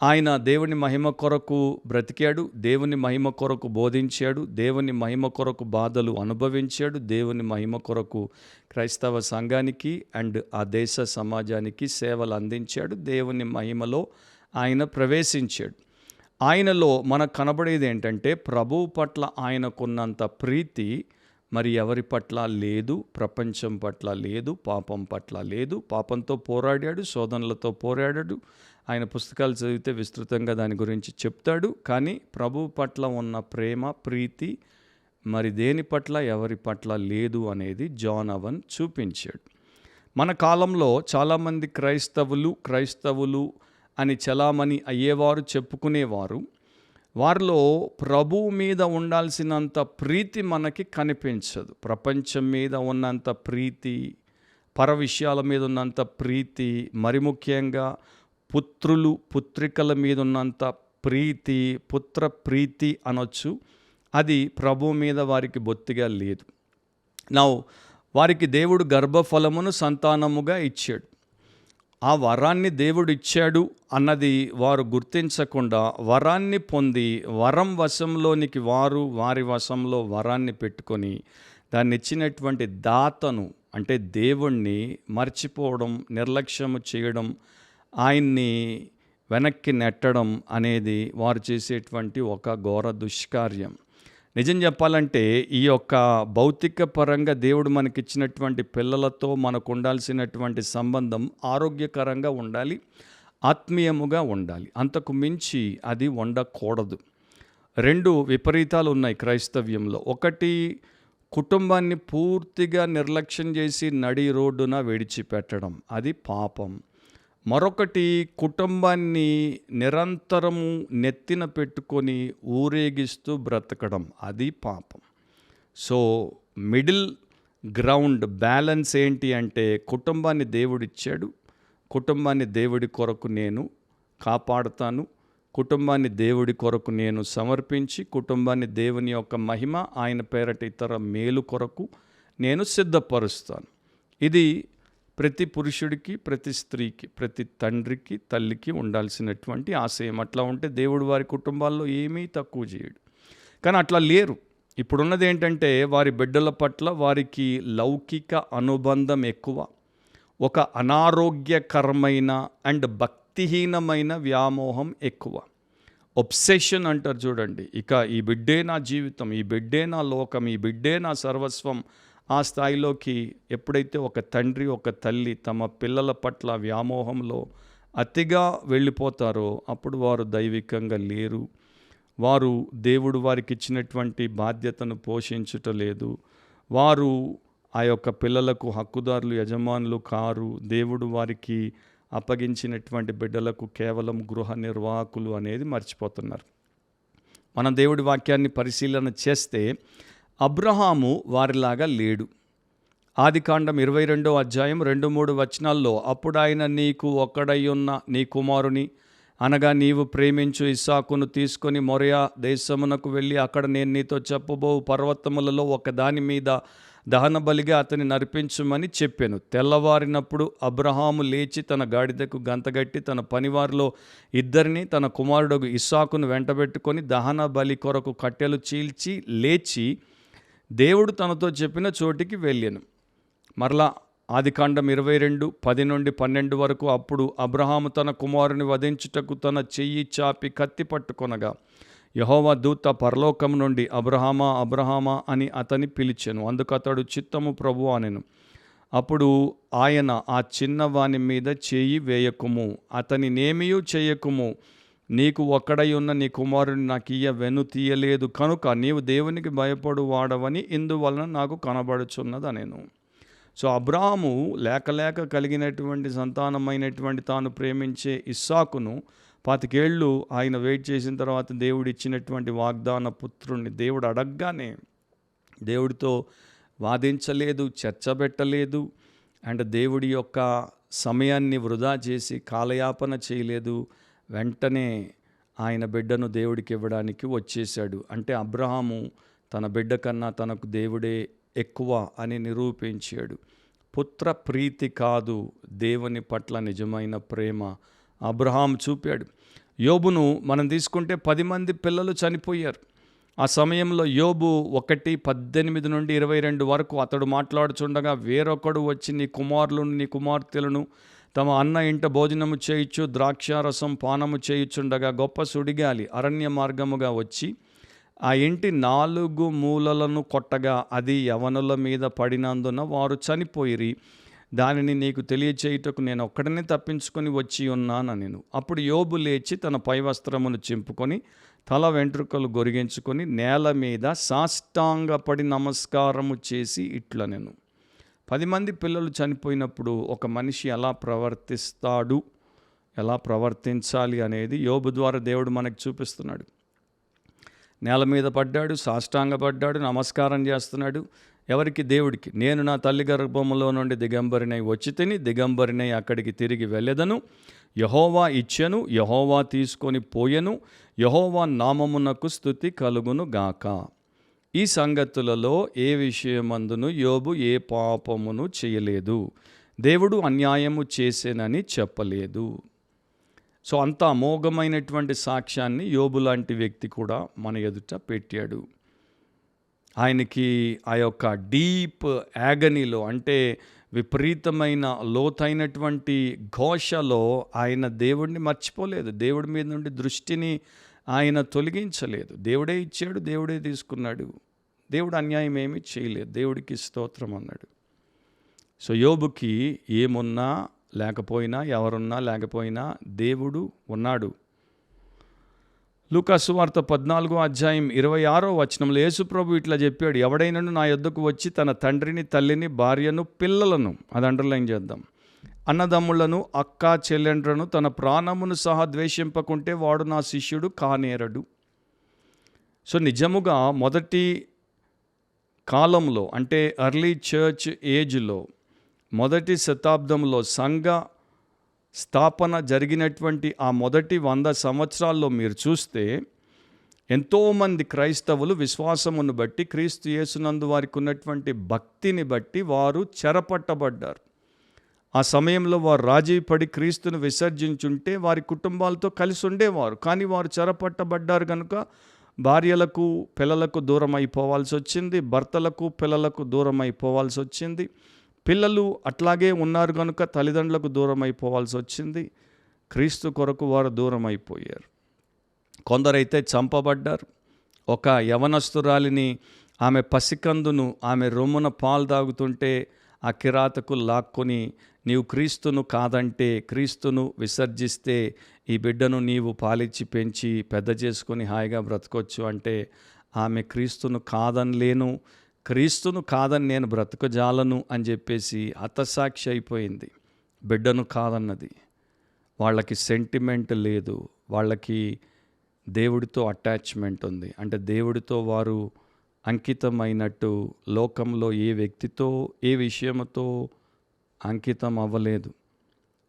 Speaker 1: ఆయన దేవుని మహిమ కొరకు బ్రతికాడు, దేవుని మహిమ కొరకు బోధించాడు, దేవుని మహిమ కొరకు బాధలు అనుభవించాడు, దేవుని మహిమ కొరకు క్రైస్తవ సంఘానికి అండ్ ఆ దేశ సమాజానికి సేవలు అందించాడు. దేవుని మహిమలో ఆయన ప్రవేశించాడు. ఆయనలో మనకు కనబడేది ఏంటంటే ప్రభువు పట్ల ఆయనకున్నంత ప్రీతి మరి ఎవరి పట్ల లేదు, ప్రపంచం పట్ల లేదు, పాపం పట్ల లేదు. పాపంతో పోరాడాడు, శోధనలతో పోరాడాడు. ఆయన పుస్తకాలు చదివితే విస్తృతంగా దాని గురించి చెప్తాడు. కానీ ప్రభువు పట్ల ఉన్న ప్రేమ, ప్రీతి మరి దేని పట్ల ఎవరి పట్ల లేదు అనేది జాన్ అవెన్ చూపించాడు. మన కాలంలో చాలామంది క్రైస్తవులు అని చలామణి అయ్యేవారు, చెప్పుకునేవారు. వారిలో ప్రభువు మీద ఉండాల్సినంత ప్రీతి మనకి కనిపించదు. ప్రపంచం మీద ఉన్నంత ప్రీతి, పర విషయాల మీద ఉన్నంత ప్రీతి, మరి ముఖ్యంగా పుత్రికల మీద ఉన్నంత ప్రీతి, పుత్ర ప్రీతి అనొచ్చు, అది ప్రభువు మీద వారికి బొత్తిగా లేదు. వారికి దేవుడు గర్భఫలమును సంతానముగా ఇచ్చాడు. ఆ వరాన్ని దేవుడు ఇచ్చాడు అన్నది వారు గుర్తించకుండా వరాన్ని పొంది వరం వశంలోనికి వారి వశంలో వరాన్ని పెట్టుకొని దాన్ని ఇచ్చినటువంటి దాతను అంటే దేవుణ్ణి మర్చిపోవడం, నిర్లక్ష్యము చేయడం, ఆయన్ని వెనక్కి నెట్టడం అనేది వారు చేసేటువంటి ఒక ఘోర దుష్కార్యం. నిజం చెప్పాలంటే ఈ యొక్క భౌతిక పరంగా దేవుడు మనకిచ్చినటువంటి పిల్లలతో మనకు ఉండాల్సినటువంటి సంబంధం ఆరోగ్యకరంగా ఉండాలి, ఆత్మీయముగా ఉండాలి. అంతకు మించి అది ఉండకూడదు. 2 విపరీతాలు ఉన్నాయి క్రైస్తవ్యంలో. ఒకటి, కుటుంబాన్ని పూర్తిగా నిర్లక్ష్యం చేసి నడి రోడ్డున విడిచిపెట్టడం, అది పాపం. మరొకటి, కుటుంబాన్ని నిరంతరము నెత్తిన పెట్టుకొని ఊరేగిస్తూ బ్రతకడం, అది పాపం. సో మిడిల్ గ్రౌండ్ బ్యాలెన్స్ ఏంటి అంటే, కుటుంబాన్ని దేవుడిచ్చాడు, కుటుంబాన్ని దేవుడి కొరకు నేను కాపాడుతాను, కుటుంబాన్ని దేవుడి కొరకు నేను సమర్పించి, కుటుంబాన్ని దేవుని యొక్క మహిమ, ఆయన పేరట ఇతర మేలు కొరకు నేను సిద్ధపరుస్తాను. ఇది ప్రతి పురుషుడికి, ప్రతి స్త్రీకి, ప్రతి తండ్రికి, తల్లికి ఉండాల్సినటువంటి ఆశయం. అట్లా ఉంటే దేవుడు వారి కుటుంబాల్లో ఏమీ తక్కువ చేయడు. కానీ అట్లా లేరు. ఇప్పుడున్నది ఏంటంటే, వారి బిడ్డల పట్ల వారికి లౌకిక అనుబంధం ఎక్కువ, ఒక అనారోగ్యకరమైన అండ్ భక్తిహీనమైన వ్యామోహం ఎక్కువ. ఒబ్సెషన్ అంటారు చూడండి. ఇక ఈ బిడ్డే నా జీవితం, ఈ బిడ్డే నా లోకం, ఈ బిడ్డే నా సర్వస్వం, ఆ స్థాయిలోకి ఎప్పుడైతే ఒక తండ్రి, ఒక తల్లి తమ పిల్లల పట్ల వ్యామోహంలో అతిగా వెళ్ళిపోతారో అప్పుడు వారు దైవికంగా లేరు. వారు దేవుడు వారికి ఇచ్చినటువంటి బాధ్యతను పోషించుటలేదు. వారు ఆ యొక్క పిల్లలకు హక్కుదారులు, యజమానులు కారు. దేవుడు వారికి అప్పగించినటువంటి బిడ్డలకు కేవలం గృహ నిర్వాహకులు అనేది మర్చిపోతున్నారు. మనం దేవుడి వాక్యాన్ని పరిశీలన చేస్తే అబ్రహాము వారిలాగా లేడు. ఆదికాండం 22వ అధ్యాయం 2-3 వచనాల్లో, అప్పుడు ఆయన నీకు ఒక్కడయ్యున్న నీ కుమారుని అనగా నీవు ప్రేమించు ఇస్సాకును తీసుకొని మొరియా దేశమునకు వెళ్ళి అక్కడ నేను నీతో చెప్పబో పర్వతములలో ఒక దాని మీద దహన బలిగా అతని నర్పించుమని చెప్పాను. తెల్లవారినప్పుడు అబ్రహాము లేచి తన గాడిదకు గంతగట్టి తన పనివారిలో 2 తన కుమారుడు ఇస్సాకును వెంటబెట్టుకొని దహన బలి కొరకు కట్టెలు చీల్చి లేచి దేవుడు తనతో చెప్పిన చోటికి వెళ్ళాను. మరలా ఆదికాండం 22:10-12 వరకు, అప్పుడు అబ్రహాము తన కుమారుని వధించుటకు తన చెయ్యి చాపి కత్తి పట్టుకొనగా యెహోవా దూత పరలోకం నుండి అబ్రహామా అబ్రహామా అని అతని పిలిచెను. అందుకు అతడు చిత్తము ప్రభువా అనెను. అప్పుడు ఆయన ఆ చిన్నవాని మీద చేయి వేయకుము, అతనినేమియూ చేయకుము, నీకు ఒక్కడై ఉన్న నీ కుమారుని నాకు వెను తీయలేదు కనుక నీవు దేవునికి భయపడు వాడవని ఇందువలన నాకు కనబడుచున్నదనెను. సో అబ్రాహాము లేక కలిగినటువంటి సంతానమైనటువంటి తాను ప్రేమించే ఇస్సాకును 25 ఏళ్ళు ఆయన వెయిట్ చేసిన తర్వాత దేవుడు ఇచ్చినటువంటి వాగ్దాన పుత్రుణ్ణి దేవుడు అడగగానే దేవుడితో వాదించలేదు, చర్చ పెట్టలేదు, అండ్ దేవుడి యొక్క సమయాన్ని వృధా చేసి కాలయాపన చేయలేదు. వెంటనే ఆయన బిడ్డను దేవుడికి ఇవ్వడానికి వచ్చేశాడు. అంటే అబ్రహాము తన బిడ్డ కన్నా తనకు దేవుడే ఎక్కువ అని నిరూపించాడు. పుత్ర ప్రీతి కాదు, దేవుని పట్ల నిజమైన ప్రేమ అబ్రహాం చూపాడు. యోబును మనం తీసుకుంటే 10 మంది పిల్లలు చనిపోయారు. ఆ సమయంలో యోబు 1:18 నుండి 22 వరకు అతడు మాట్లాడుచుండగా వేరొకడు వచ్చి నీ కుమారులను నీ కుమార్తెలను తమ అన్న ఇంట భోజనము చేయుచు ద్రాక్షారసం పానము చేయుచుండగా గొప్ప సుడిగాలి అరణ్య మార్గముగా వచ్చి ఆ ఇంటి 4 మూలలను కొట్టగా అది యవనుల మీద పడినందున వారు చనిపోయిరి. దానిని నీకు తెలియచేయుటకు నేను ఒక్కడనే తప్పించుకొని వచ్చి ఉన్నాను నేను. అప్పుడు యోబు లేచి తన పై వస్త్రమును చింపుకొని తల వెంట్రుకలు గొరిగించుకొని నేల మీద సాష్టాంగపడి నమస్కారము చేసి ఇట్లా నేను 10 మంది పిల్లలు చనిపోయినప్పుడు ఒక మనిషి ఎలా ప్రవర్తిస్తాడు, ఎలా ప్రవర్తించాలి అనేది యోబు ద్వారా దేవుడు మనకు చూపిస్తున్నాడు. నేల మీద పడ్డాడు, సాష్టాంగపడ్డాడు, నమస్కారం చేస్తున్నాడు. ఎవరికి? దేవుడికి. నేను నా తల్లి గర్భములో నుండి దిగంబరినై వచ్చి తిని దిగంబరినై అక్కడికి తిరిగి వెళ్ళెదను. యెహోవా ఇచ్చెను, యెహోవా తీసుకొని పోయెను, యెహోవా నామమునకు స్తుతి కలుగును గాక. ఈ సంగతులలో ఏ విషయమందును యోబు ఏ పాపమును చేయలేదు, దేవుడు అన్యాయము చేసేనని చెప్పలేదు. సో అంత అమోఘమైనటువంటి సాక్ష్యాన్ని యోబు లాంటి వ్యక్తి కూడా మన ఎదుట పెట్టాడు. ఆయనకి ఆ యొక్క డీప్ యాగనీలో, అంటే విపరీతమైన లోతైనటువంటి ఘోషలో ఆయన దేవుడిని మర్చిపోలేదు. దేవుడి మీద నుండి దృష్టిని ఆయన తొలగించలేదు. దేవుడే ఇచ్చాడు, దేవుడే తీసుకున్నాడు. దేవుడు అన్యాయం ఏమీ చేయలేదు. దేవుడికి స్తోత్రం అన్నాడు. సో యోబుకి ఏమున్నా లేకపోయినా, ఎవరున్నా లేకపోయినా దేవుడు ఉన్నాడు. లూకా సువార్త 14:26 యేసుప్రభు ఇట్లా చెప్పాడు, ఎవడైనను నా యొద్దకు వచ్చి తన తండ్రిని, తల్లిని, భార్యను, పిల్లలను, అది అండర్లైన్ చేద్దాం, అన్నదమ్ములను, అక్క చెల్లెండ్రను, తన ప్రాణమును సహా ద్వేషింపకుంటే వాడు నా శిష్యుడు కానేరడు. సో నిజముగా మొదటి కాలంలో, అంటే ఎర్లీ చర్చ్ ఏజ్లో, మొదటి శతాబ్దంలో సంఘ స్థాపన జరిగినటువంటి ఆ మొదటి 100 సంవత్సరాల్లో మీరు చూస్తే ఎంతోమంది క్రైస్తవులు విశ్వాసమును బట్టి, క్రీస్తు యేసునందు వారికి ఉన్నటువంటి భక్తిని బట్టి వారు చెరపట్టబడ్డారు. ఆ సమయంలో వారు రాజీ పడి క్రీస్తును విసర్జించుంటే వారి కుటుంబాలతో కలిసి ఉండేవారు. కానీ వారు చెరపట్టబడ్డారు కనుక భార్యలకు పిల్లలకు దూరం అయిపోవాల్సి వచ్చింది, భర్తలకు పిల్లలకు దూరం అయిపోవాల్సి వచ్చింది. పిల్లలు అట్లాగే ఉన్నారు కనుక తల్లిదండ్రులకు దూరం అయిపోవాల్సి వచ్చింది. క్రీస్తు కొరకు వారు దూరం అయిపోయారు. కొందరైతే చంపబడ్డారు. ఒక యవనస్తురాలిని, ఆమె పసికందును, ఆమె రొమ్మున పాలు తాగుతుంటే ఆ కిరాతకులు లాక్కొని, నీవు క్రీస్తును కాదంటే, క్రీస్తును విసర్జిస్తే ఈ బిడ్డను నీవు పాలిచ్చి పెంచి పెద్ద చేసుకొని హాయిగా బ్రతకొచ్చు అంటే, ఆమె క్రీస్తును కాదనలేను, క్రీస్తును కాదని నేను బ్రతకజాలను అని చెప్పేసి హతసాక్షి అయిపోయింది. బిడ్డను కాదన్నది. వాళ్ళకి సెంటిమెంట్ లేదు, వాళ్ళకి దేవుడితో అటాచ్మెంట్ ఉంది. అంటే దేవుడితో వారు అంకితమైనట్టు లోకంలో ఏ వ్యక్తితో ఏ విషయంతో అంకితం అవ్వలేదు,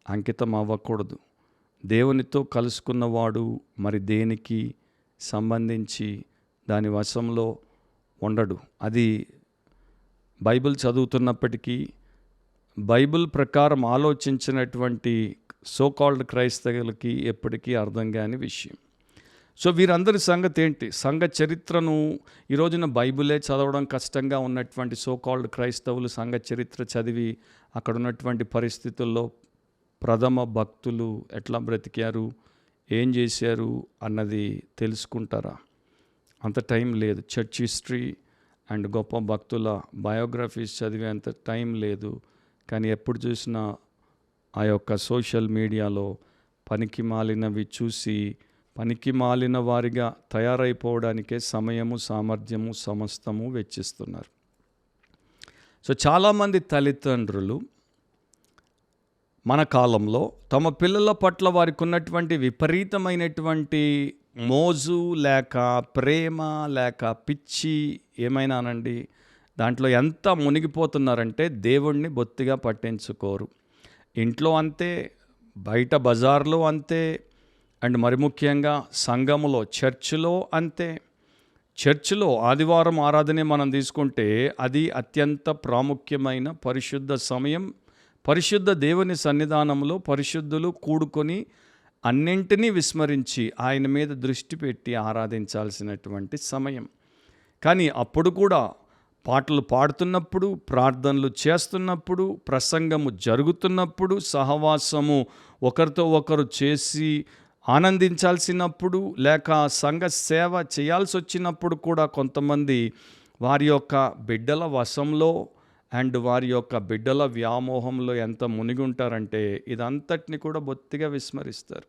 Speaker 1: అంకితం అవ్వకూడదు. దేవునితో కలుసుకున్నవాడు మరి దేనికి సంబంధించి దాని వశంలో ఉండడు. అది బైబిల్ చదువుతున్నప్పటికీ బైబిల్ ప్రకారం ఆలోచించినటువంటి సోకాల్డ్ క్రైస్తవులకి ఎప్పటికీ అర్థం కాని విషయం. సో వీరందరి సంగతి ఏంటి? సంఘ చరిత్రను ఈ రోజున బైబిలే చదవడం కష్టంగా ఉన్నటువంటి సోకాల్డ్ క్రైస్తవులు సంఘ చరిత్ర చదివి అక్కడ ఉన్నటువంటి పరిస్థితుల్లో ప్రథమ భక్తులు ఎట్లా బ్రతికారు, ఏం చేశారు అన్నది తెలుసుకుంటారా? అంత టైం లేదు. చర్చ్ హిస్టరీ అండ్ గొప్ప భక్తుల బయోగ్రఫీస్ చదివేంత టైం లేదు. కానీ ఎప్పుడు చూసినా ఆ యొక్క సోషల్ మీడియాలో పనికి మాలినవి చూసి పనికి మాలిన వారిగా తయారైపోవడానికే సమయము, సామర్థ్యము, సమస్తము వెచ్చిస్తున్నారు. సో చాలామంది తల్లిదండ్రులు మన కాలంలో తమ పిల్లల పట్ల వారికి ఉన్నటువంటి విపరీతమైనటువంటి మోజు లేక ప్రేమ లేక పిచ్చి ఏమైనానండి, దాంట్లో ఎంత మునిగిపోతున్నారంటే దేవుణ్ణి బొత్తిగా పట్టించుకోరు. ఇంట్లో అంతే, బయట బజార్లో అంతే, అండ్ మరి ముఖ్యంగా సంఘములో చర్చిలో అంతే. చర్చిలో ఆదివారం ఆరాధనే మనం తీసుకుంటే అది అత్యంత ప్రాముఖ్యమైన పరిశుద్ధ సమయం. పరిశుద్ధ దేవుని సన్నిధానంలో పరిశుద్ధులు కూడుకొని అన్నింటినీ విస్మరించి ఆయన మీద దృష్టి పెట్టి ఆరాధించాల్సినటువంటి సమయం. కానీ అప్పుడు కూడా పాటలు పాడుతున్నప్పుడు, ప్రార్థనలు చేస్తున్నప్పుడు, ప్రసంగము జరుగుతున్నప్పుడు, సహవాసము ఒకరితో ఒకరు చేసి ఆనందించాల్సినప్పుడు, లేక సంఘ సేవ చేయాల్సి వచ్చినప్పుడు కూడా కొంతమంది వారి యొక్క బిడ్డల వశంలో అండ్ వారి యొక్క బిడ్డల వ్యామోహంలో ఎంత మునిగి ఉంటారంటే ఇదంతటిని కూడా బొత్తిగా విస్మరిస్తారు.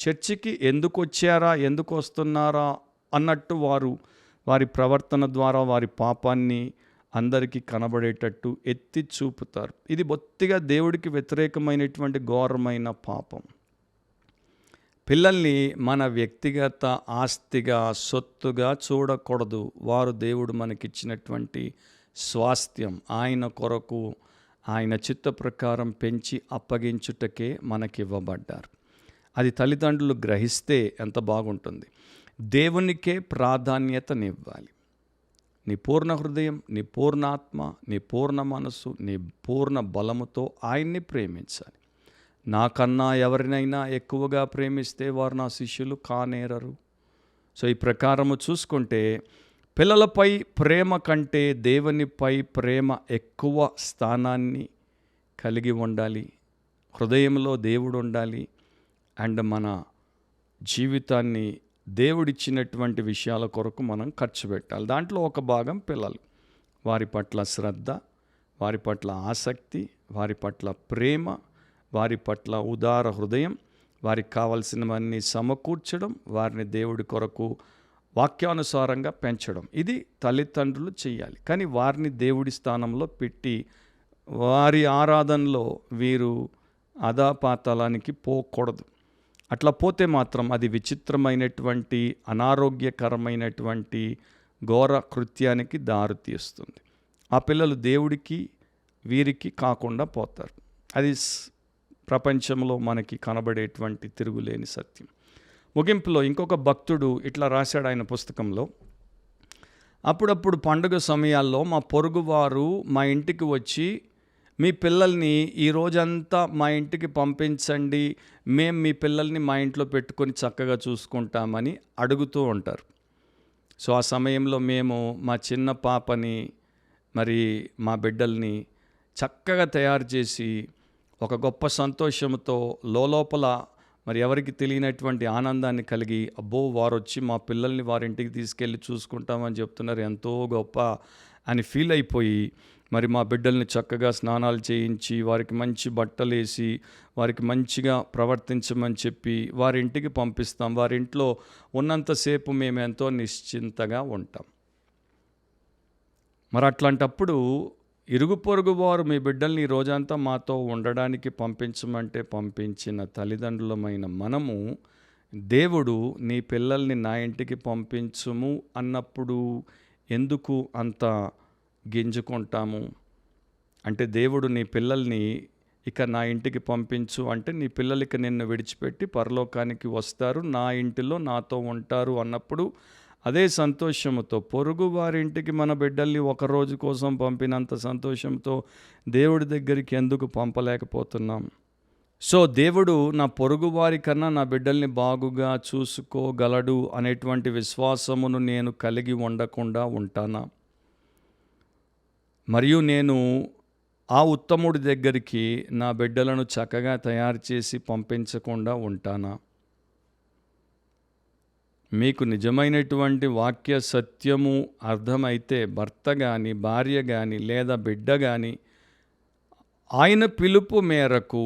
Speaker 1: చర్చికి ఎందుకు వచ్చారా, ఎందుకు వస్తున్నారా అన్నట్టు వారి ప్రవర్తన ద్వారా వారి పాపాన్ని అందరికీ కనబడేటట్టు ఎత్తి చూపుతారు. ఇది బొత్తిగా దేవుడికి వ్యతిరేకమైనటువంటి ఘోరమైన పాపం. పిల్లల్ని మన వ్యక్తిగత ఆస్తిగా, సొత్తుగా చూడకూడదు. వారు దేవుడు మనకిచ్చినటువంటి స్వాస్థ్యం. ఆయన కొరకు ఆయన చిత్త ప్రకారం పెంచి అప్పగించుటకే మనకివ్వబడ్డారు. అది తల్లిదండ్రులు గ్రహిస్తే ఎంత బాగుంటుంది. దేవునికే ప్రాధాన్యతనివ్వాలి. నీ పూర్ణ హృదయం, నీ పూర్ణాత్మ, నీ పూర్ణ మనసు, నీ పూర్ణ బలముతో ఆయన్ని ప్రేమించాలి. నాకన్నా ఎవరినైనా ఎక్కువగా ప్రేమిస్తే వారు నా శిష్యులు కానేరరు. సో ఈ ప్రకారము చూసుకుంటే పిల్లలపై ప్రేమ కంటే దేవునిపై ప్రేమ ఎక్కువ స్థానాన్ని కలిగి ఉండాలి. హృదయంలో దేవుడు ఉండాలి. అండ్ మన జీవితాన్ని దేవుడిచ్చినటువంటి విషయాల కొరకు మనం ఖర్చు పెట్టాలి. దాంట్లో ఒక భాగం పిల్లలు. వారి పట్ల శ్రద్ధ, వారి పట్ల ఆసక్తి, వారి పట్ల ప్రేమ, వారి పట్ల ఉదార హృదయం, వారికి కావలసినవన్నీ సమకూర్చడం, వారిని దేవుడి కొరకు వాక్యానుసారంగా పెంచడం. ఇది తల్లిదండ్రులు చేయాలి. కానీ వారిని దేవుడి స్థానంలో పెట్టి వారి ఆరాధనలో వీరు అధాపాతాళానికి పోకూడదు. అట్లా పోతే మాత్రం అది విచిత్రమైనటువంటి, అనారోగ్యకరమైనటువంటి ఘోర కృత్యానికి దారితీస్తుంది. ఆ పిల్లలు దేవుడికి వీరికి కాకుండా పోతారు. అది ప్రపంచంలో మనకి కనబడేటువంటి తిరుగులేని సత్యం. ముగింపులో ఇంకొక భక్తుడు ఇట్లా రాశాడు ఆయన పుస్తకంలో. అప్పుడప్పుడు పండుగ సమయాల్లో మా పొరుగువారు మా ఇంటికి వచ్చి, మీ పిల్లల్ని ఈ రోజంతా మా ఇంటికి పంపించండి, మేము మీ పిల్లల్ని మా ఇంట్లో పెట్టుకొని చక్కగా చూసుకుంటామని అడుగుతూ ఉంటారు. సో ఆ సమయంలో మేము మా చిన్న పాపని, మరి మా బిడ్డల్ని చక్కగా తయారు చేసి ఒక గొప్ప సంతోషంతో లోపల మరి ఎవరికి తెలియనటువంటి ఆనందాన్ని కలిగి, అబ్బో వారు వచ్చి మా పిల్లల్ని వారింటికి తీసుకెళ్ళి చూసుకుంటామని చెప్తున్నారు, ఎంతో గొప్ప అని ఫీల్ అయిపోయి, మరి మా బిడ్డల్ని చక్కగా స్నానాలు చేయించి, వారికి మంచి బట్టలు వేసి, వారికి మంచిగా ప్రవర్తించమని చెప్పి వారి ఇంటికి పంపిస్తాం. వారి ఇంట్లో ఉన్నంతసేపు మేము ఎంతో నిశ్చింతగా ఉంటాం. మరి అట్లాంటప్పుడు ఇరుగు పొరుగు వారు మీ బిడ్డల్ని ఈ రోజంతా మాతో ఉండడానికి పంపించమంటే పంపించిన తల్లిదండ్రులమైన మనము, దేవుడు నీ పిల్లల్ని నా ఇంటికి పంపించుము అన్నప్పుడు ఎందుకు అంత గింజుకుంటాము? అంటే దేవుడు నీ పిల్లల్ని ఇక నా ఇంటికి పంపించు అంటే నీ పిల్లలకి నిన్ను విడిచిపెట్టి పరలోకానికి వస్తారు, నా ఇంటిలో నాతో ఉంటారు అన్నప్పుడు అదే సంతోషంతో పొరుగు వారింటికి మన బిడ్డల్ని ఒకరోజు కోసం పంపినంత సంతోషంతో దేవుడి దగ్గరికి ఎందుకు పంపలేకపోతున్నాం? సో దేవుడు నా పొరుగు వారి కన్నా నా బిడ్డల్ని బాగుగా చూసుకోగలడు అనేటువంటి విశ్వాసమును నేను కలిగి ఉండకుండా ఉంటానా? మరియు నేను ఆ ఉత్తముడి దగ్గరికి నా బిడ్డలను చక్కగా తయారు చేసి పంపించకుండా ఉంటానా? మీకు నిజమైనటువంటి వాక్య సత్యము అర్థమైతే భర్త కానీ, భార్య కానీ, లేదా బిడ్డ కానీ ఆయన పిలుపు మేరకు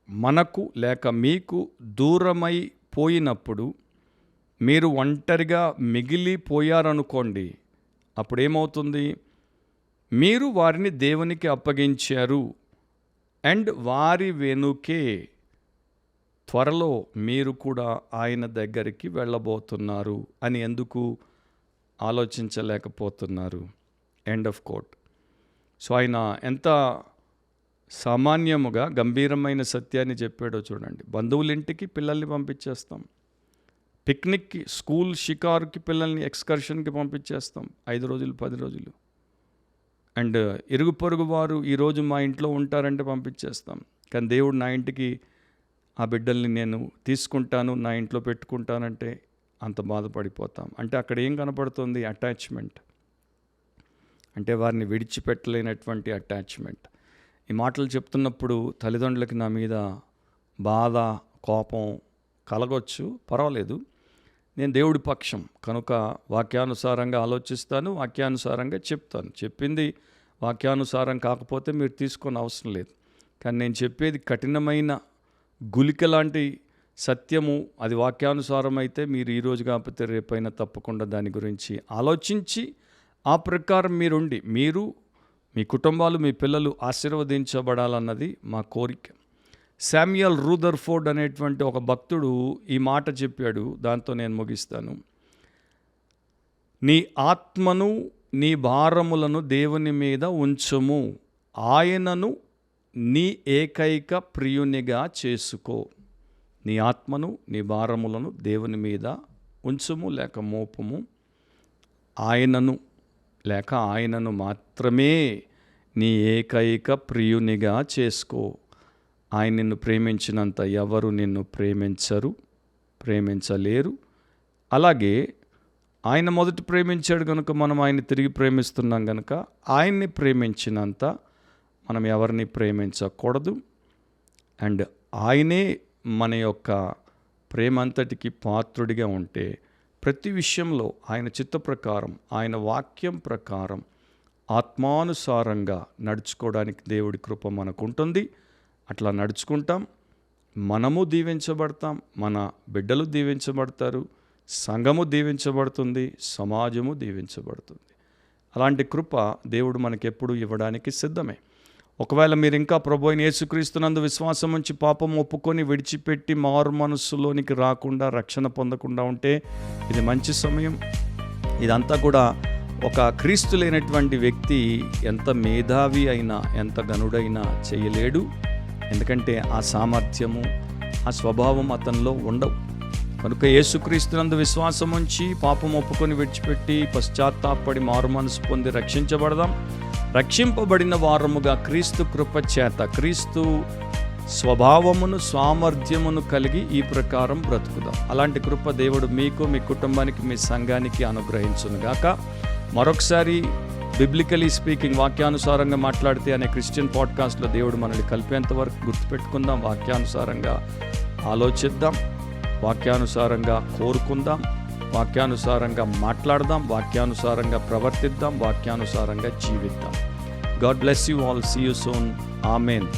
Speaker 1: మనకు లేక మీకు దూరమై పోయినప్పుడు మీరు ఒంటరిగా మిగిలిపోయారనుకోండి, అప్పుడేమవుతుంది? మీరు వారిని దేవునికి అప్పగించారు అండ్ వారి వెనుకే త్వరలో మీరు కూడా ఆయన దగ్గరికి వెళ్ళబోతున్నారు అని ఎందుకు ఆలోచించలేకపోతున్నారు? End of quote. సో ఆయన ఎంత సామాన్యముగా గంభీరమైన సత్యాన్ని చెప్పాడో చూడండి. బంధువులింటికి పిల్లల్ని పంపించేస్తాం, పిక్నిక్కి, స్కూల్ షికారుకి పిల్లల్ని ఎక్స్కర్షన్కి పంపించేస్తాం 5 రోజులు 10 రోజులు. అండ్ ఇరుగు పొరుగు వారు ఈరోజు మా ఇంట్లో ఉంటారంటే పంపించేస్తాం. కానీ దేవుడు నా ఇంటికి ఆ బిడ్డల్ని నేను తీసుకుంటాను, నా ఇంట్లో పెట్టుకుంటానంటే అంత బాధపడిపోతాం. అంటే అక్కడ ఏం కనపడుతుంది? అటాచ్మెంట్. అంటే వారిని విడిచిపెట్టలేనటువంటి అటాచ్మెంట్. ఈ మాటలు చెప్తున్నప్పుడు తల్లిదండ్రులకి నా మీద బాధ, కోపం కలగొచ్చు, పర్వాలేదు. నేను దేవుడి పక్షం కనుక వాక్యానుసారంగా ఆలోచిస్తాను, వాక్యానుసారంగా చెప్తాను. చెప్పింది వాక్యానుసారం కాకపోతే మీరు తీసుకొని అవసరం లేదు. కానీ నేను చెప్పేది కఠినమైన గులిక లాంటి సత్యము, అది వాక్యానుసారం అయితే మీరు ఈరోజు కాకపోతే రేపైనా తప్పకుండా దాని గురించి ఆలోచించి ఆ ప్రకారం మీరుండి, మీరు, మీ కుటుంబాలు, మీ పిల్లలు ఆశీర్వదించబడాలన్నది మా కోరిక. శామ్యుయల్ రూదర్ఫోర్డ్ అనేటువంటి ఒక భక్తుడు ఈ మాట చెప్పాడు, దాంతో నేను ముగిస్తాను. నీ ఆత్మను, నీ భారములను దేవుని మీద ఉంచుము, ఆయనను నీ ఏకైక ప్రియునిగా చేసుకో. నీ ఆత్మను, నీ భారములను దేవుని మీద ఉంచుము లేక మోపము, ఆయనను లేక ఆయనను మాత్రమే నీ ఏకైక ప్రియునిగా చేసుకో. ఆయన నిన్ను ప్రేమించినంత ఎవరు నిన్ను ప్రేమించలేరు. అలాగే ఆయన మొదట ప్రేమించాడు కనుక మనం ఆయన్ని తిరిగి ప్రేమిస్తున్నాం కనుక ఆయన్ని ప్రేమించినంత మనం ఎవరిని ప్రేమించకూడదు. అండ్ ఆయనే మన యొక్క ప్రేమంతటికి పాత్రుడిగా ఉంటే ప్రతి విషయంలో ఆయన చిత్త ప్రకారం, ఆయన వాక్యం ప్రకారం ఆత్మానుసారంగా నడుచుకోవడానికి దేవుడి కృప మనకు ఉంటుంది. అట్లా నడుచుకుంటాం, మనము దీవించబడతాం, మన బిడ్డలు దీవించబడతారు, సంఘము దీవించబడుతుంది, సమాజము దీవించబడుతుంది. అలాంటి కృప దేవుడు మనకెప్పుడు ఇవ్వడానికి సిద్ధమే. ఒకవేళ మీరు ఇంకా ప్రభువైన యేసుక్రీస్తునందు విశ్వాసం ఉంచి పాపం ఒప్పుకొని విడిచిపెట్టి మారు మనస్సులోనికి రాకుండా, రక్షణ పొందకుండా ఉంటే ఇది మంచి సమయం. ఇదంతా కూడా ఒక క్రీస్తు లేనటువంటి వ్యక్తి ఎంత మేధావి అయినా, ఎంత గనుడైనా చేయలేడు. ఎందుకంటే ఆ సామర్థ్యము, ఆ స్వభావం అతనిలో ఉండవు. కనుక యేసుక్రీస్తునందు విశ్వాసం ఉంచి పాపం ఒప్పుకొని విడిచిపెట్టి పశ్చాత్తాపడి మారు మనసు పొంది రక్షించబడదాం. రక్షింపబడిన వారముగా క్రీస్తు కృప చేత, క్రీస్తు స్వభావమును, సామర్థ్యమును కలిగి ఈ ప్రకారం బ్రతుకుదాం. అలాంటి కృప దేవుడు మీకు, మీ కుటుంబానికి, మీ సంఘానికి అనుగ్రహించునుగాక. మరొకసారి బిబ్లికలీ స్పీకింగ్, వాక్యానుసారంగా మాట్లాడితే అనే క్రిస్టియన్ పాడ్కాస్ట్లో దేవుడు మనల్ని కలిపేంత వరకు గుర్తుపెట్టుకుందాం. వాక్యానుసారంగా ఆలోచిద్దాం, వాక్యానుసారంగా కోరుకుందాం, వాక్యానుసారంగా మాట్లాడదాం, వాక్యానుసారంగా ప్రవర్తిద్దాం, వాక్యానుసారంగా జీవిద్దాం. God bless you all. See you soon. Amen.